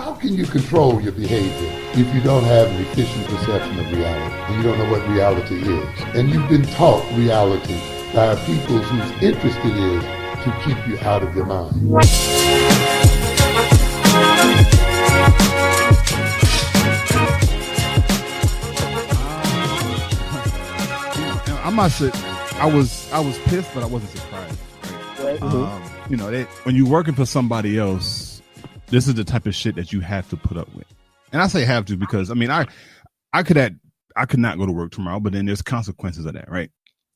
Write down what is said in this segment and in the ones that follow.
How can you control your behavior if you don't have an efficient perception of reality and you don't know what reality is? And you've been taught reality by people whose interest it is to keep you out of your mind. I must say, I was pissed, but I wasn't surprised. Right? You know, when you're working for somebody else, this is the type of shit that you have to put up with. And I say have to because I mean I could not go to work tomorrow, but then there's consequences of that, right?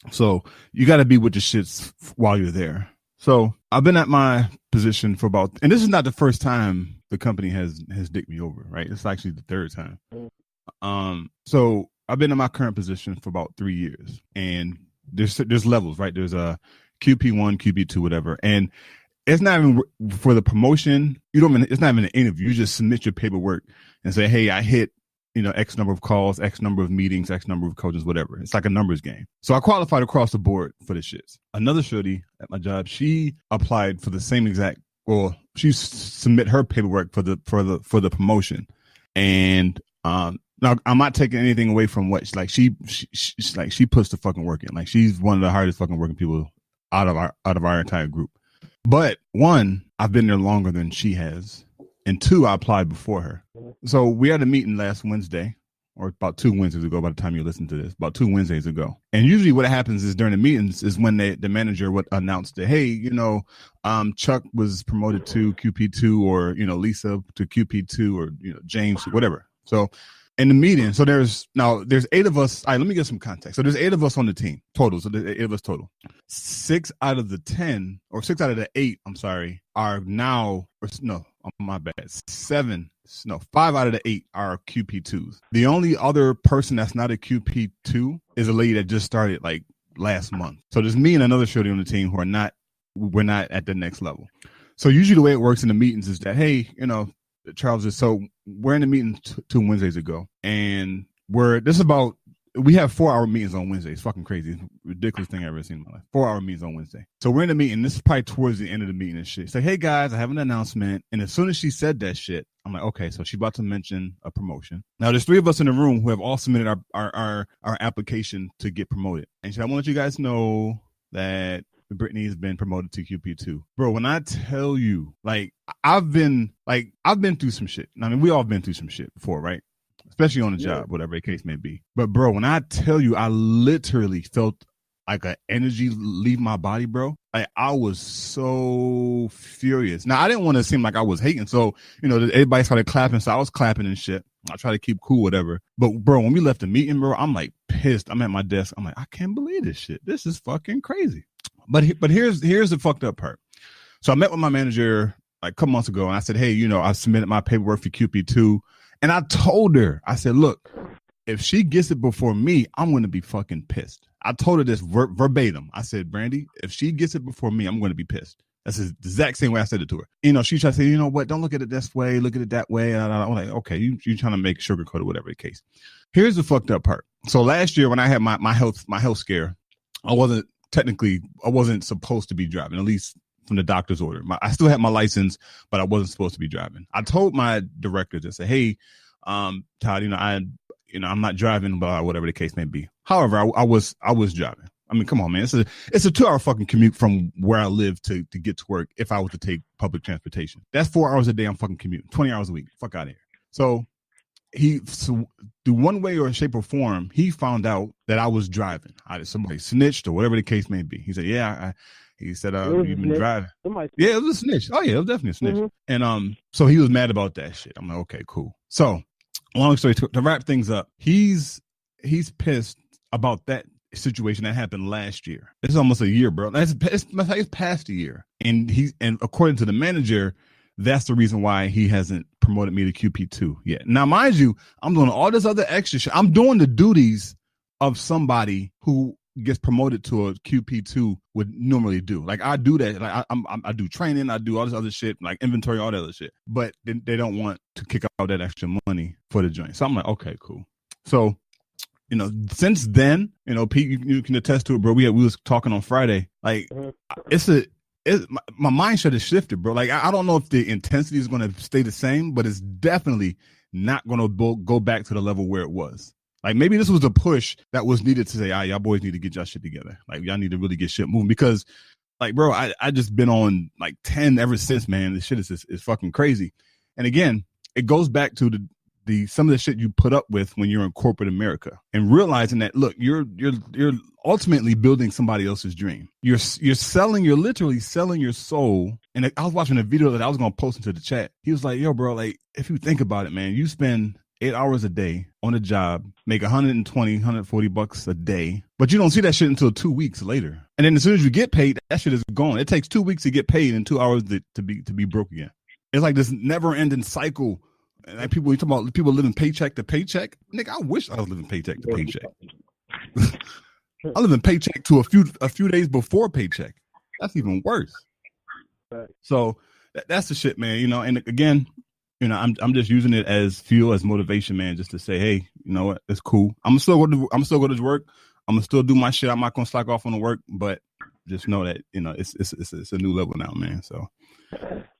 So you got to be with the shits while you're there. So I've been at my position for about, and this is not the first time the company has dicked me over, right? It's actually the third time. So I've been in my current position for about 3 years, and there's levels, right? There's a QP1, QP2, whatever, and it's not even for the promotion. It's not even an interview. You just submit your paperwork and say, hey, I hit, X number of calls, X number of meetings, X number of coaches, whatever. It's like a numbers game. So I qualified across the board for the shits. Another shorty at my job, she applied for the same exact, well, she submit her paperwork for the promotion. And, now I'm not taking anything away from what she puts the fucking work in. Like she's one of the hardest fucking working people out of our entire group. But one, I've been there longer than she has, and two, I applied before her. So we had a meeting last Wednesday, or about 2 Wednesdays ago. By the time you listen to this, about 2 Wednesdays ago. And usually, what happens is during the meetings is when the manager would announce that, hey, Chuck was promoted to QP2, or Lisa to QP2, or James, whatever. So in the meeting, so there's 8 of us. All right, let me get some context. So there's 8 of us on the team total. So there's 8 of us total. 6 out of the 10, or 6 out of the 8, I'm sorry, are now, or no, my bad. 5 out of the 8 are QP2s. The only other person that's not a QP2 is a lady that just started like last month. So there's me and another shorty on the team who we're not at the next level. So usually the way it works in the meetings is that, hey, Charles is, so we're in the meeting 2 Wednesdays ago, and we have 4-hour meetings on Wednesday. It's fucking crazy. It's the ridiculous thing I've ever seen in my life. 4-hour meetings on Wednesday. So we're in the meeting. This is probably towards the end of the meeting and shit. It's like, hey guys, I have an announcement. And as soon as she said that shit, I'm like, okay, so she's about to mention a promotion. Now there's 3 of us in the room who have all submitted our application to get promoted. And she said, I want to let you guys know that Brittany has been promoted to QP2. Bro, when I tell you, like, I've been through some shit. I mean, we all been through some shit before, right? Especially on the job, whatever the case may be. But bro, when I tell you, I literally felt like an energy leave my body, bro. Like I was so furious. Now I didn't want to seem like I was hating. So, everybody started clapping. So I was clapping and shit. I try to keep cool, whatever. But bro, when we left the meeting, bro, I'm like pissed. I'm at my desk. I'm like, I can't believe this shit. This is fucking crazy. But here's the fucked up part. So I met with my manager like a couple months ago, and I said, hey, I submitted my paperwork for QP2, and I told her, I said, look, if she gets it before me, I'm going to be fucking pissed. I told her this verbatim. I said, Brandy, if she gets it before me, I'm going to be pissed. That's the exact same way I said it to her. She tried to say, what? Don't look at it this way. Look at it that way. And I'm like, okay, you trying to make sugarcoat or whatever the case. Here's the fucked up part. So last year when I had my health scare, I wasn't supposed to be driving, at least from the doctor's order. I still had my license, but I wasn't supposed to be driving. I told my director to say, hey, Todd, I'm not driving, but whatever the case may be. However, I was driving. I mean, come on, man. It's a 2-hour fucking commute from where I live to get to work if I was to take public transportation. That's 4 hours a day I'm fucking commuting, 20 hours a week. Fuck out of here. So through one way or shape or form, he found out that I was driving. Either somebody snitched or whatever the case may be. He said, yeah, he said, you've been driving. Yeah, it was a snitch. Oh yeah, it was definitely a snitch. Mm-hmm. And so he was mad about that shit. I'm like, okay, cool. So long story to wrap things up, he's pissed about that situation that happened last year. It's almost a year, bro. It's past a year. And according to the manager, that's the reason why he hasn't promoted me to QP2 yet. Now, mind you, I'm doing all this other extra shit. I'm doing the duties of somebody who gets promoted to a QP2 would normally do. Like I do that. Like I do training. I do all this other shit, like inventory, all that other shit. But they don't want to kick out that extra money for the joint. So I'm like, okay, cool. So, since then, Pete, you can attest to it, bro. We was talking on Friday. Like my mindset has shifted, bro. Like, I don't know if the intensity is going to stay the same, but it's definitely not going to go back to the level where it was. Like, maybe this was a push that was needed to say, y'all boys need to get y'all shit together. Like, y'all need to really get shit moving, because, like, bro, I just been on like 10 ever since, man. This shit is fucking crazy. And again, it goes back to the some of the shit you put up with when you're in corporate America, and realizing that, look, you're ultimately building somebody else's dream. You're literally selling your soul. And I was watching a video that I was going to post into the chat. He was like, yo, bro, like, if you think about it, man, you spend 8 hours a day on a job, make $140 a day, but you don't see that shit until 2 weeks later. And then as soon as you get paid, that shit is gone. It takes 2 weeks to get paid and 2 hours to be broke again. It's like this never ending cycle. And like, you talk about people living paycheck to paycheck. Nigga, I wish I was living paycheck to paycheck. I live in paycheck to a few days before paycheck. That's even worse. Right. So that's the shit, man. And again, I'm just using it as fuel, as motivation, man, just to say, hey, you know what, it's cool. I'm still going to work. I'm gonna still do my shit. I'm not gonna slack off on the work, but just know that it's a new level now, man. So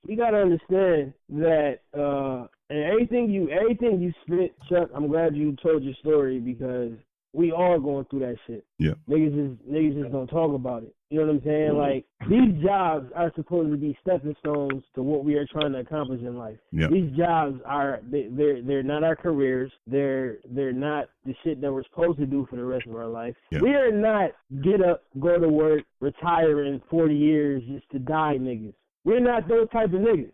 you gotta understand that, and everything you spit, Chuck. I'm glad you told your story, because we all going through that shit. Yeah. Niggas just don't talk about it. You know what I'm saying? Like, these jobs are supposed to be stepping stones to what we are trying to accomplish in life. Yeah. These jobs they're not our careers. They're not the shit that we're supposed to do for the rest of our life. Yeah. We are not get up, go to work, retire in 40 years just to die niggas. We're not those type of niggas.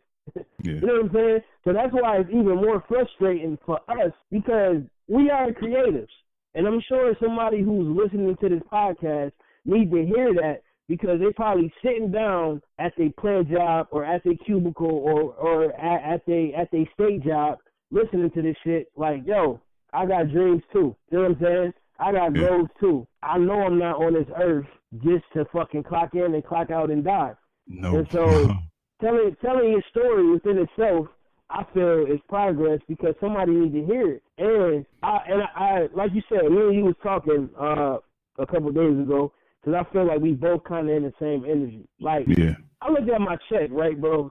Yeah. You know what I'm saying? So that's why it's even more frustrating for us, because we are creatives. And I'm sure somebody who's listening to this podcast need to hear that, because they're probably sitting down at their plant job or at their cubicle or at their state job listening to this shit like, yo, I got dreams too. You know what I'm saying? I got goals too. I know I'm not on this earth just to fucking clock in and clock out and die. No. And so telling your story within itself, I feel is progress, because somebody needs to hear it. And I like you said, me and you was talking a couple of days ago, because I feel like we both kind of in the same energy. Like, yeah. I looked at my check, right, bro?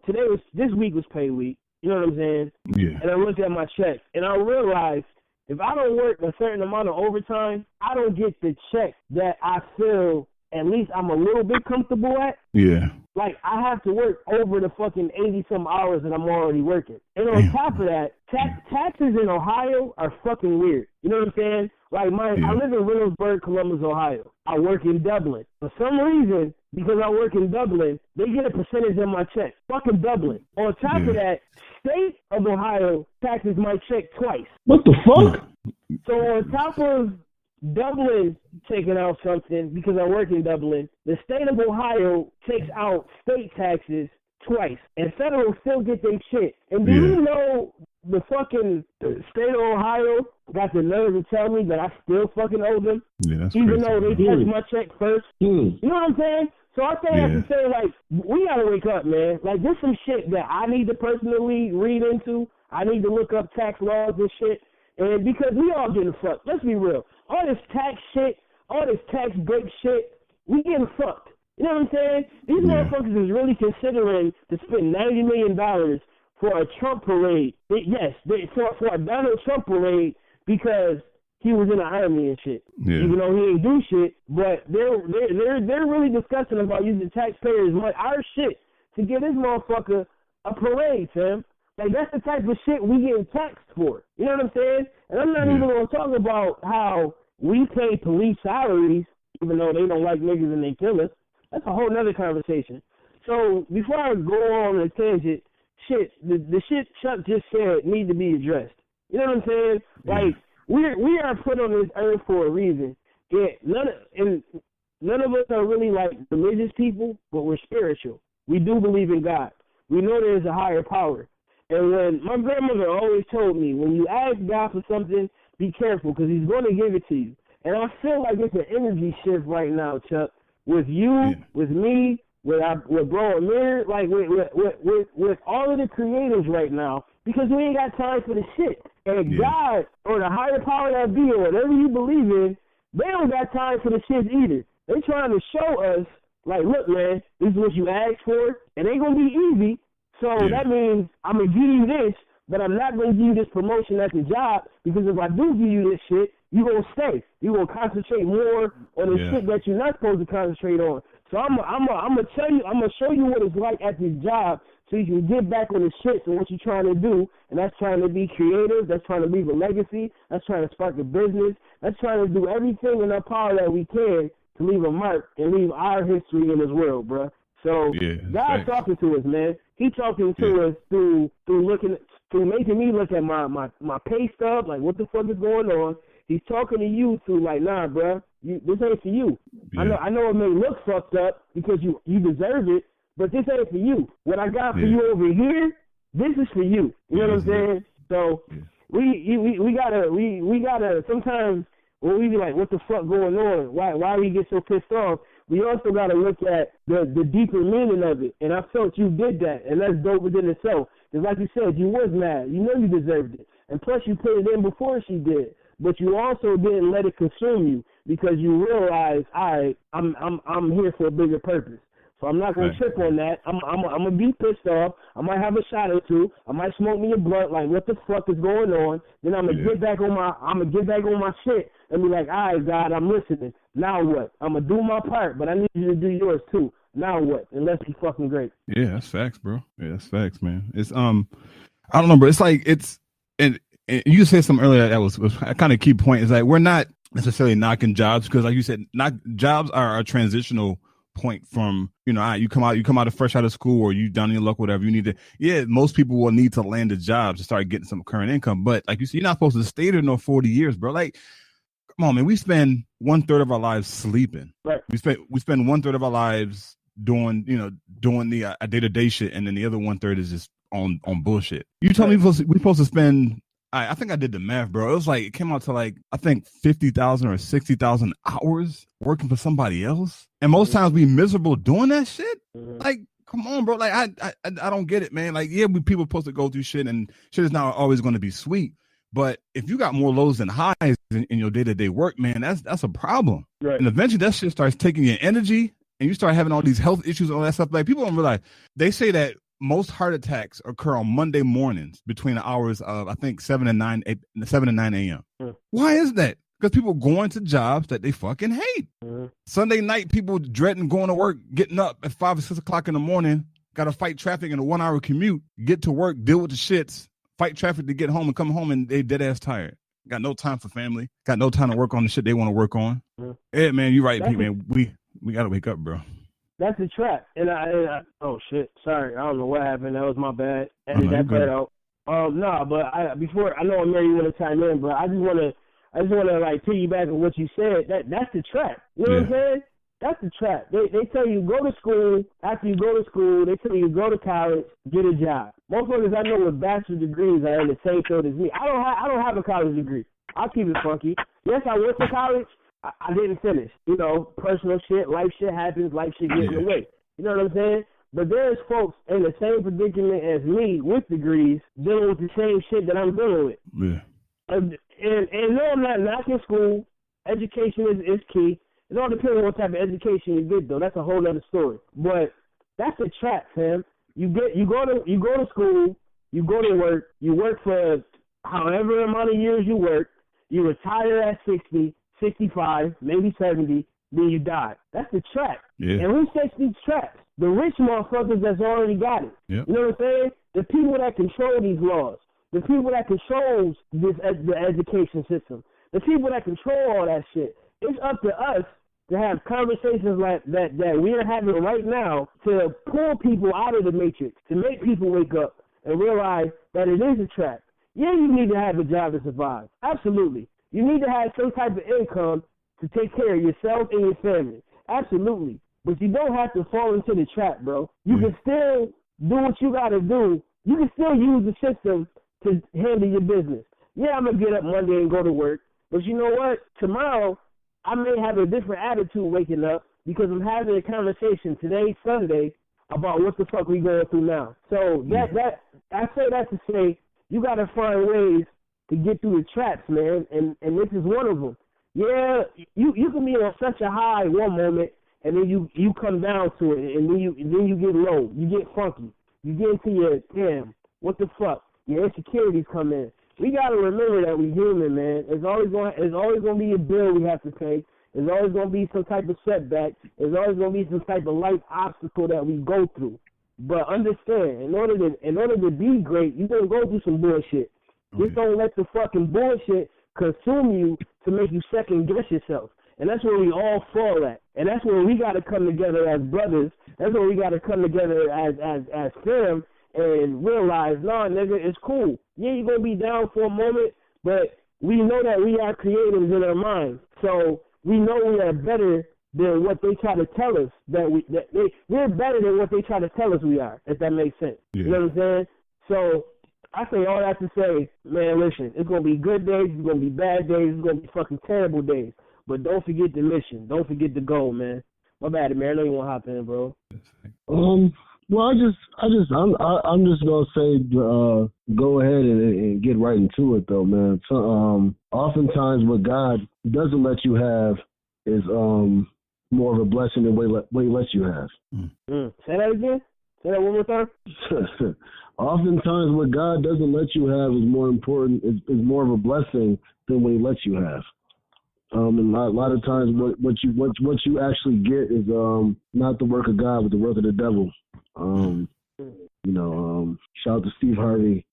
This week was pay week. You know what I'm saying? Yeah. And I looked at my check, and I realized if I don't work a certain amount of overtime, I don't get the check that I feel at least I'm a little bit comfortable at. Yeah. Like, I have to work over the fucking 80-some hours that I'm already working. And on top of that, taxes in Ohio are fucking weird. You know what I'm saying? Like, I live in Reynoldsburg, Columbus, Ohio. I work in Dublin. For some reason, because I work in Dublin, they get a percentage of my check. Fucking Dublin. On top of that, state of Ohio taxes my check twice. What the fuck? So on top of Dublin taking out something, because I work in Dublin, the state of Ohio takes out state taxes twice, and federal still get their shit. And do you know the fucking state of Ohio got the nerve to tell me that I still fucking owe them? Yeah, that's even crazy. Though they touched my check first. You know what I'm saying? So I say that to say, like, we gotta wake up, man. Like, there's some shit that I need to personally read into. I need to look up tax laws and shit. And because we all getting fucked. Let's be real. All this tax shit, all this tax break shit, we getting fucked. You know what I'm saying? These motherfuckers is really considering to spend $90 million for a Trump parade. For a Donald Trump parade, because he was in the army and shit. Yeah. Even though he ain't do shit, but they're really discussing about using taxpayers' money, our shit, to give this motherfucker a parade, fam. Like, that's the type of shit we getting taxed for. You know what I'm saying? And I'm not even going to talk about how we pay police salaries, even though they don't like niggas and they kill us. That's a whole nother conversation. So before I go on a tangent, the shit Chuck just said need to be addressed. You know what I'm saying? Like, we are put on this earth for a reason. Yeah, none of us are really like religious people, but we're spiritual. We do believe in God. We know there's a higher power. And when my grandmother always told me, when you ask God for something, be careful, because he's going to give it to you. And I feel like it's an energy shift right now, Chuck, with you, with me, with bro Amir, like with all of the creators right now, because we ain't got time for the shit. And God, or the higher power that be, or whatever you believe in, they don't got time for the shit either. They trying to show us Like, look, man, this is what you asked for. It ain't going to be easy. So that means I'm going to give you this, but I'm not going to give you this promotion at the job, because if I do give you this shit, you're going to stay. You're going to concentrate more on the shit that you're not supposed to concentrate on. So I'm going to tell you, I'm going to show you what it's like at this job, so you can get back on the shit and what you're trying to do, and that's trying to be creative, that's trying to leave a legacy, that's trying to spark a business, that's trying to do everything in our power that we can to leave a mark and leave our history in this world, bro. So God's talking to us, man. He's talking to us through making me look at my pay stub, like what the fuck is going on. He's talking to you through like, nah, bro, this ain't for you. I know it may look fucked up because you deserve it, but this ain't for you. What I got for you over here, this is for you. You know what I'm saying? So we gotta sometimes when we be like, what the fuck going on? Why we get so pissed off? We also gotta look at the deeper meaning of it. And I felt you did that, and that's dope within itself. Because like you said, you was mad. You know you deserved it, and plus you put it in before she did. But you also didn't let it consume you because you realized, all right, I'm here for a bigger purpose. So I'm not gonna trip on that. I'm gonna be pissed off. I might have a shot or two. I might smoke me a blunt. Like, what the fuck is going on? Then I'm gonna get back on my shit and be like, all right, God, I'm listening. Now what? I'm gonna do my part, but I need you to do yours too. Now what? And let's be fucking great. Yeah, that's facts, bro. Yeah, that's facts, man. It's I don't know, bro. It's like and you said something earlier that was a kind of key point. Is like we're not necessarily knocking jobs because, like you said, jobs are a transitional point from, you know, you come out fresh out of school, or you down in your luck, whatever you need to. Most people will need to land a job to start getting some current income, but like you see, you're not supposed to stay there no 40 years, bro. Like, come on, man. We spend 1/3 of our lives sleeping. Right. We spend 1/3 of our lives doing the day-to-day shit, and then the other 1/3 is just on bullshit. You told me we're supposed to spend. I think I did the math, bro. It was like, it came out to like, I think 50,000 or 60,000 hours working for somebody else. And most times we miserable doing that shit. Like, come on, bro. Like, I don't get it, man. Like, people supposed to go through shit, and shit is not always going to be sweet. But if you got more lows than highs in your day-to-day work, man, that's a problem. Right. And eventually that shit starts taking your energy, and you start having all these health issues and all that stuff. Like, people don't realize, they say that most heart attacks occur on Monday mornings between the hours of, I think, 7 and 9 a.m. Why is that? Because people going to jobs that they fucking hate. Sunday night, people dreading going to work, getting up at 5 or 6 o'clock in the morning, got to fight traffic in a 1 hour commute, get to work, deal with the shits, fight traffic to get home, and come home and they dead ass tired. Got no time for family. Got no time to work on the shit they want to work on. Yeah, man, you're right, Pete, man. We got to wake up, bro. That's a trap. And I oh shit, sorry, I don't know what happened. That was my bad. Edit that part out. No, but before, I know Amir, you want to chime in, but I just want to like piggyback on what you said. That's the trap. You know what I'm saying? That's the trap. They tell you go to school. After you go to school, they tell you go to college, get a job. Motherfuckers I know with bachelor degrees are in the same field as me. I don't have a college degree. I'll keep it funky. Yes, I went to college. I didn't finish. You know, personal shit, life shit happens, life shit gets in the way. You know what I'm saying? But there's folks in the same predicament as me with degrees dealing with the same shit that I'm dealing with. Yeah. And no, I'm not knocking school. Education is key. It all depends on what type of education you get, though. That's a whole other story. But that's a trap, fam. You go to school, you go to work, you work for however amount of years you work, you retire at 60, 65, maybe 70, then you die. That's the trap. Yeah. And who sets these traps? The rich motherfuckers that's already got it. Yep. You know what I'm saying? The people that control these laws. The people that control the education system. The people that control all that shit. It's up to us to have conversations like that we are having right now to pull people out of the matrix, to make people wake up and realize that it is a trap. Yeah, you need to have a job to survive. Absolutely. You need to have some type of income to take care of yourself and your family. Absolutely. But you don't have to fall into the trap, bro. You can still do what you got to do. You can still use the system to handle your business. Yeah, I'm going to get up Monday and go to work. But you know what? Tomorrow, I may have a different attitude waking up because I'm having a conversation today, Sunday, about what the fuck we going through now. So I say that to say you got to find ways to get through the traps, man, and this is one of them. Yeah, you can be on such a high one moment, and then you come down to it, and then you get low, you get funky, you get into your damn, what the fuck, your insecurities come in. We gotta remember that we human, man. It's always gonna be a bill we have to pay. There's always gonna be some type of setback. There's always gonna be some type of life obstacle that we go through. But understand, in order to be great, you're gonna go through some bullshit. Just don't let the fucking bullshit consume you to make you second guess yourself. And that's where we all fall at. And that's where we got to come together as brothers. That's where we got to come together as fam and realize, nah, nigga, it's cool. Yeah, you're going to be down for a moment, but we know that we are creators in our minds. So we know we are better than what they try to tell us we're better than what they try to tell us we are, if that makes sense. Yeah. You know what I'm saying? So I say all that to say, man, listen, it's going to be good days, it's going to be bad days, it's going to be fucking terrible days. But don't forget the mission. Don't forget the goal, man. My bad, Amir. I know you want to hop in, bro. Well, I'm just gonna say, go ahead and get right into it, though, man. So, oftentimes, what God doesn't let you have is more of a blessing than what He lets you have. Say that again. Say that one more time. Oftentimes, what God doesn't let you have is more important. Is more of a blessing than what He lets you have. And a lot of times, what you actually get is not the work of God, but the work of the devil. Shout out to Steve Harvey.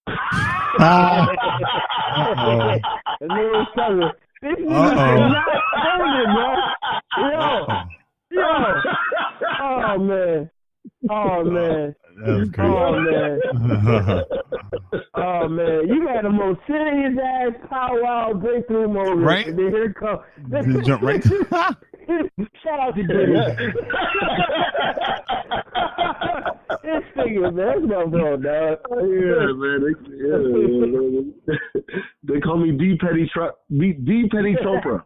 This is not funny, bro. Yo. Oh man. That was crazy. Oh man, you got the most serious ass powwow breakthrough moment. Right? And then here it comes. Jump right. Shout out to Jimmy. This nigga, man, that's my bro, dog. Man. They call me D Petty Chopra. He said D Petty Chopra.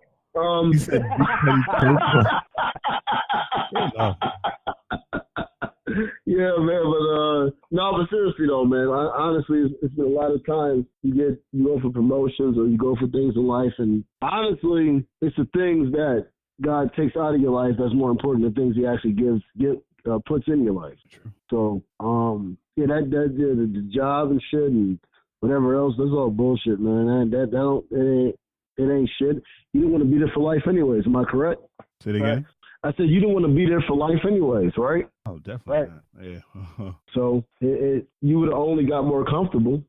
Yeah, man, but seriously though, man, honestly, it's been a lot of times you go for promotions or you go for things in life, and honestly, it's the things that God takes out of your life that's more important than things He actually puts in your life. True. So, the job and shit and whatever else, that's all bullshit, man. It ain't shit. You didn't want to be there for life anyways. Am I correct? Say it again. I said you didn't want to be there for life anyways, right? Oh, definitely. Right. Yeah. So you would have only got more comfortable.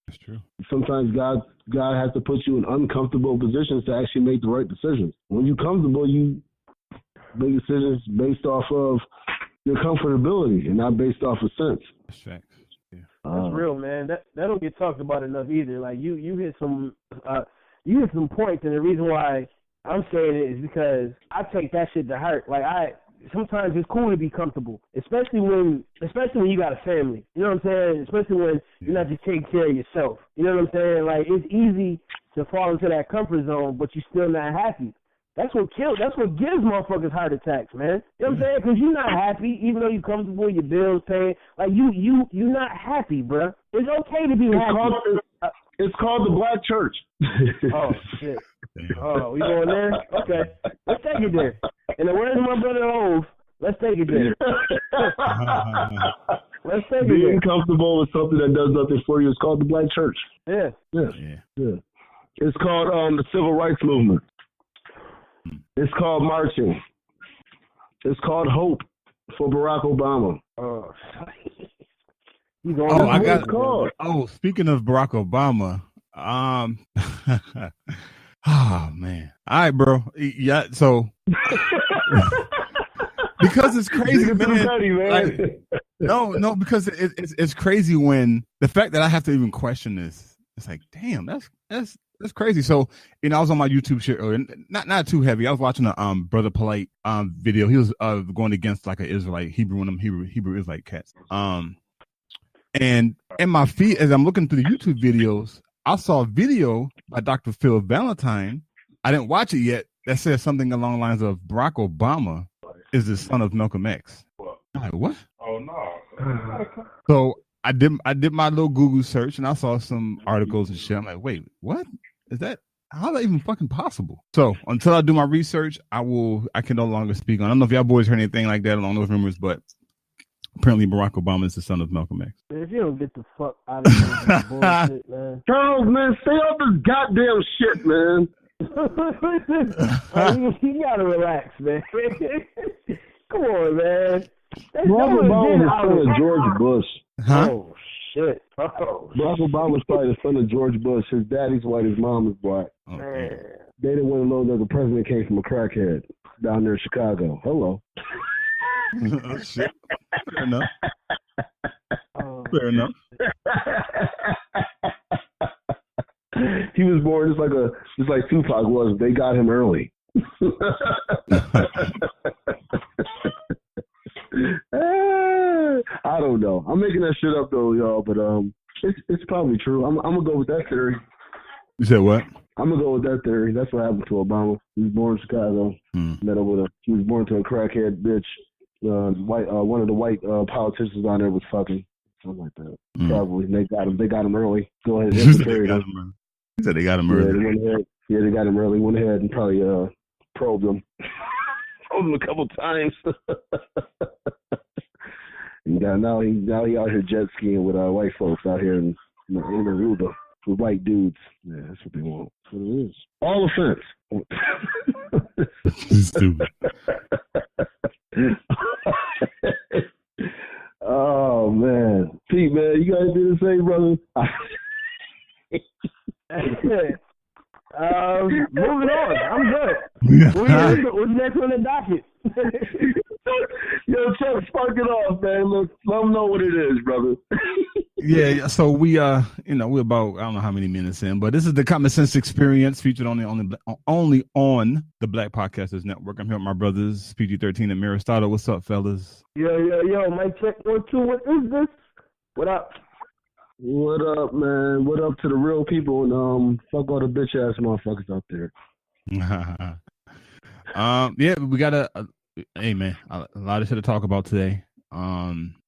That's true. Sometimes God has to put you in uncomfortable positions to actually make the right decisions. When you're comfortable, you make decisions based off of your comfortability and not based off of sense. That's facts. Yeah. That's real, man. That don't get talked about enough either. Like you hit some points, and the reason why I'm saying it is because I take that shit to heart. Like sometimes it's cool to be comfortable, especially when you got a family. You know what I'm saying? Especially when you're not just taking care of yourself. You know what I'm saying? Like it's easy to fall into that comfort zone, but you're still not happy. That's what gives motherfuckers heart attacks, man. You know what I'm saying? Because you're not happy, even though you're comfortable, your bills paid. Like you're not happy, bruh. It's okay to be happy. It's called the Black Church. Oh shit. Oh, we going there? Okay. Let's take it there. And the words of my brother Ove, let's take it there. Let's take it there. Being comfortable with something that does nothing for you is called the Black Church. Yeah. It's called the Civil Rights Movement. It's called marching. It's called hope for Barack Obama. Oh, speaking of Barack Obama, oh man. All right, bro. Yeah, so because it's crazy, man. No, because it's crazy when the fact that I have to even question this. It's like, damn, that's crazy. So, I was on my YouTube shit earlier, not too heavy. I was watching a Brother Polite video. He was going against like an Israelite, Hebrew Israelite cats. And in my feed, as I'm looking through the YouTube videos, I saw a video by Dr. Phil Valentine. I didn't watch it yet. That says something along the lines of Barack Obama is the son of Malcolm X. I'm like, what? Oh no. So I did my little Google search and I saw some articles and shit. I'm like, wait, what is that? How's that even fucking possible? So until I do my research, I can no longer speak on. I don't know if y'all boys heard anything like that along those rumors, but apparently Barack Obama is the son of Malcolm X. Man, if you don't get the fuck out of here, bullshit, man. Charles, man, stay off this goddamn shit, man. You gotta relax, man. Come on, man. Barack Obama was the son of George Bush. Huh? Oh shit. Oh. Barack Obama was probably the son of George Bush. His daddy's white, his mom is black. Oh, Man. They didn't want to know that the president came from a crackhead down there in Chicago. Hello. Oh, shit. Fair enough. Fair enough. He was born just like Tupac was. They got him early. I don't know. I'm making that shit up though, y'all, but it's probably true. I'm gonna go with that theory. You said what? I'm gonna go with that theory. That's what happened to Obama. He was born in Chicago. He was born to a crackhead bitch. One of the white politicians on there was fucking something like that. Probably. And they got him early. Go ahead and hit the theory. He said they got him early. They got him early. Went ahead and probably probed him. Probed him a couple times. And now he out here jet skiing with white folks out here in Aruba with white dudes. Yeah, that's what they want. That's what it is. All offense. Stupid. Oh man, Pete, man, you got anything to say, brother? Moving on. I'm good. What's next on the docket? Yo, Chuck, spark it off, man. Look, let them know what it is, brother. Yeah. So we, we're about, I don't know how many minutes in, but this is the Common Sense Experience featured only on the Black Podcasters Network. I'm here with my brothers, PG-13 and Amir. What's up, fellas? Yo, mic check 1 2. What is this? What up? What up, man? What up to the real people and fuck all the bitch ass motherfuckers out there. Yeah, we got hey man, a lot of shit to talk about today.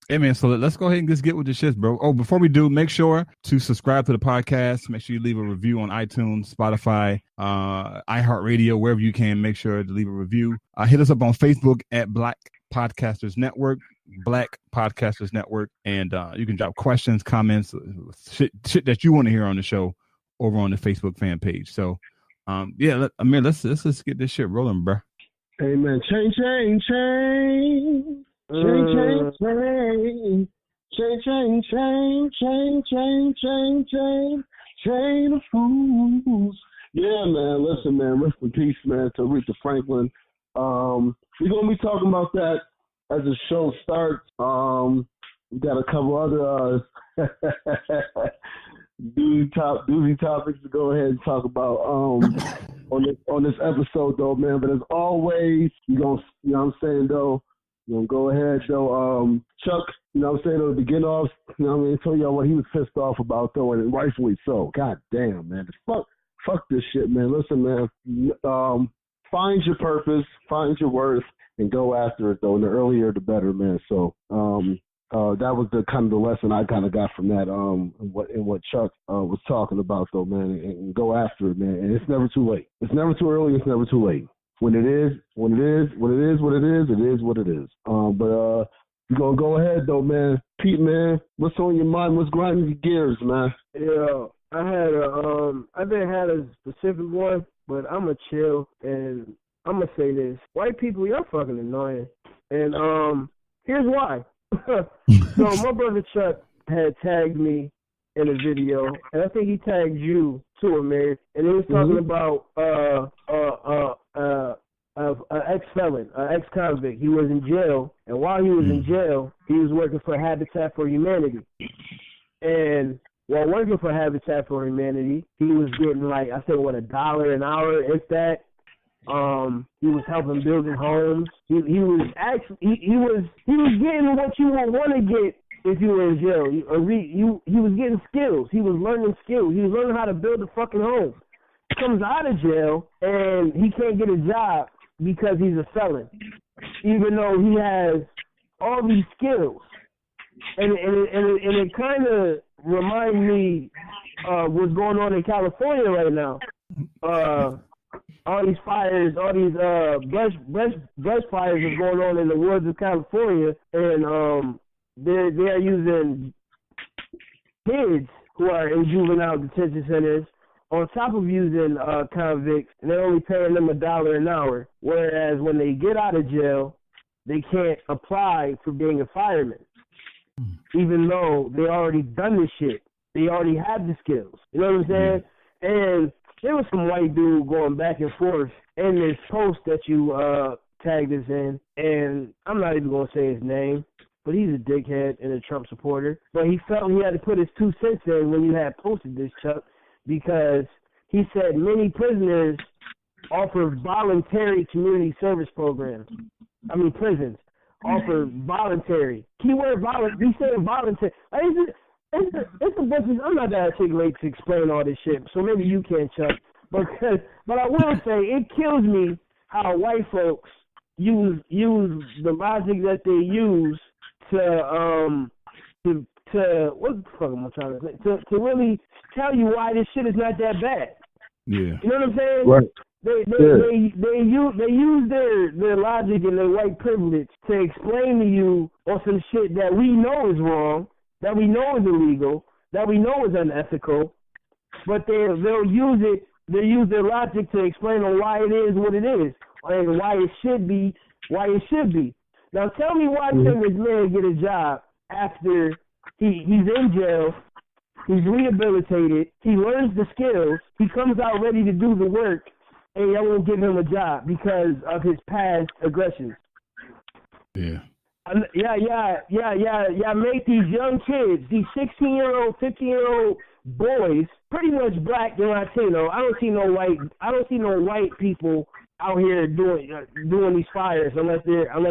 Hey man, so let's go ahead and just get with the shit, bro. Oh, before we do, make sure to subscribe to the podcast. Make sure you leave a review on iTunes, Spotify, iHeartRadio, wherever you can. Make sure to leave a review. Hit us up on Facebook at Black Podcasters Network, Black Podcasters Network, and you can drop questions, comments, shit that you want to hear on the show over on the Facebook fan page. So, yeah, Amir, let's get this shit rolling, bro. Hey man, chain, chain, chain. Chain, chain, chain, chain, chain, chain, chain, chain, chain, chain, chain of fools. Yeah, man. Listen, man. Rest in peace, man, to Aretha Franklin. We're gonna be talking about that as the show starts. We got a couple other doozy topics to go ahead and talk about on this episode, though, man. But as always, you know what I'm saying, though. You know, go ahead, though. Chuck, you know what I'm saying, to begin off, you know what I mean, tell y'all what he was pissed off about, though, and rightfully so. God damn, man. Fuck this shit, man. Listen, man, find your purpose, find your worth, and go after it, though. And the earlier, the better, man. So that was the kind of the lesson I kind of got from that, and what Chuck was talking about, though, man, and go after it, man. And it's never too late. It's never too early. It's never too late. When it is what it is, it is what it is. But we're going to go ahead, though, man. Pete, man, what's on your mind? What's grinding your gears, man? Yeah, I didn't have a specific one, but I'm going to chill, and I'm going to say this. White people, y'all fucking annoying. And here's why. So my brother Chuck had tagged me in a video, and I think he tagged you too, Amir, and he was talking about an ex-felon, an ex-convict. He was in jail, and while he was in jail, he was working for Habitat for Humanity. And while working for Habitat for Humanity, he was getting $1 an hour, if that. He was helping building homes. He was getting what you would want to get if you were in jail. He was getting skills. He was learning skills. He was learning how to build a fucking home. He comes out of jail and he can't get a job because he's a felon, even though he has all these skills. And it kind of reminds me of what's going on in California right now. all these fires, all these brush fires are going on in the woods of California, and they're using kids who are in juvenile detention centers on top of using convicts, and they're only paying them $1 an hour. Whereas when they get out of jail, they can't apply for being a fireman, even though they already done this shit. They already have the skills. You know what I'm saying? And there was some white dude going back and forth in this post that you tagged us in, and I'm not even going to say his name, but he's a dickhead and a Trump supporter. But he felt he had to put his 2 cents in when you had posted this, Chuck, because he said many prisoners offer voluntary community service programs. I mean, prisons offer voluntary. Keyword voluntary. He said voluntary. It's a bunch of, I'm not that articulate to explain all this shit, so maybe you can, Chuck. But I will say it kills me how white folks use the logic that they use to what the fuck am I trying to say? To really tell you why this shit is not that bad. Yeah. You know what I'm saying? Right. They use their logic and their white privilege to explain to you on some shit that we know is wrong, that we know is illegal, that we know is unethical, but they'll use it. They use their logic to explain on why it is what it is and why it should be. Now tell me why can this man get a job after he's in jail, he's rehabilitated, he learns the skills, he comes out ready to do the work, and y'all won't give him a job because of his past aggressions. Yeah. Yeah, make these young kids, these 16-year-old, 15-year-old boys, pretty much black and Latino. I don't see no white people out here doing these fires unless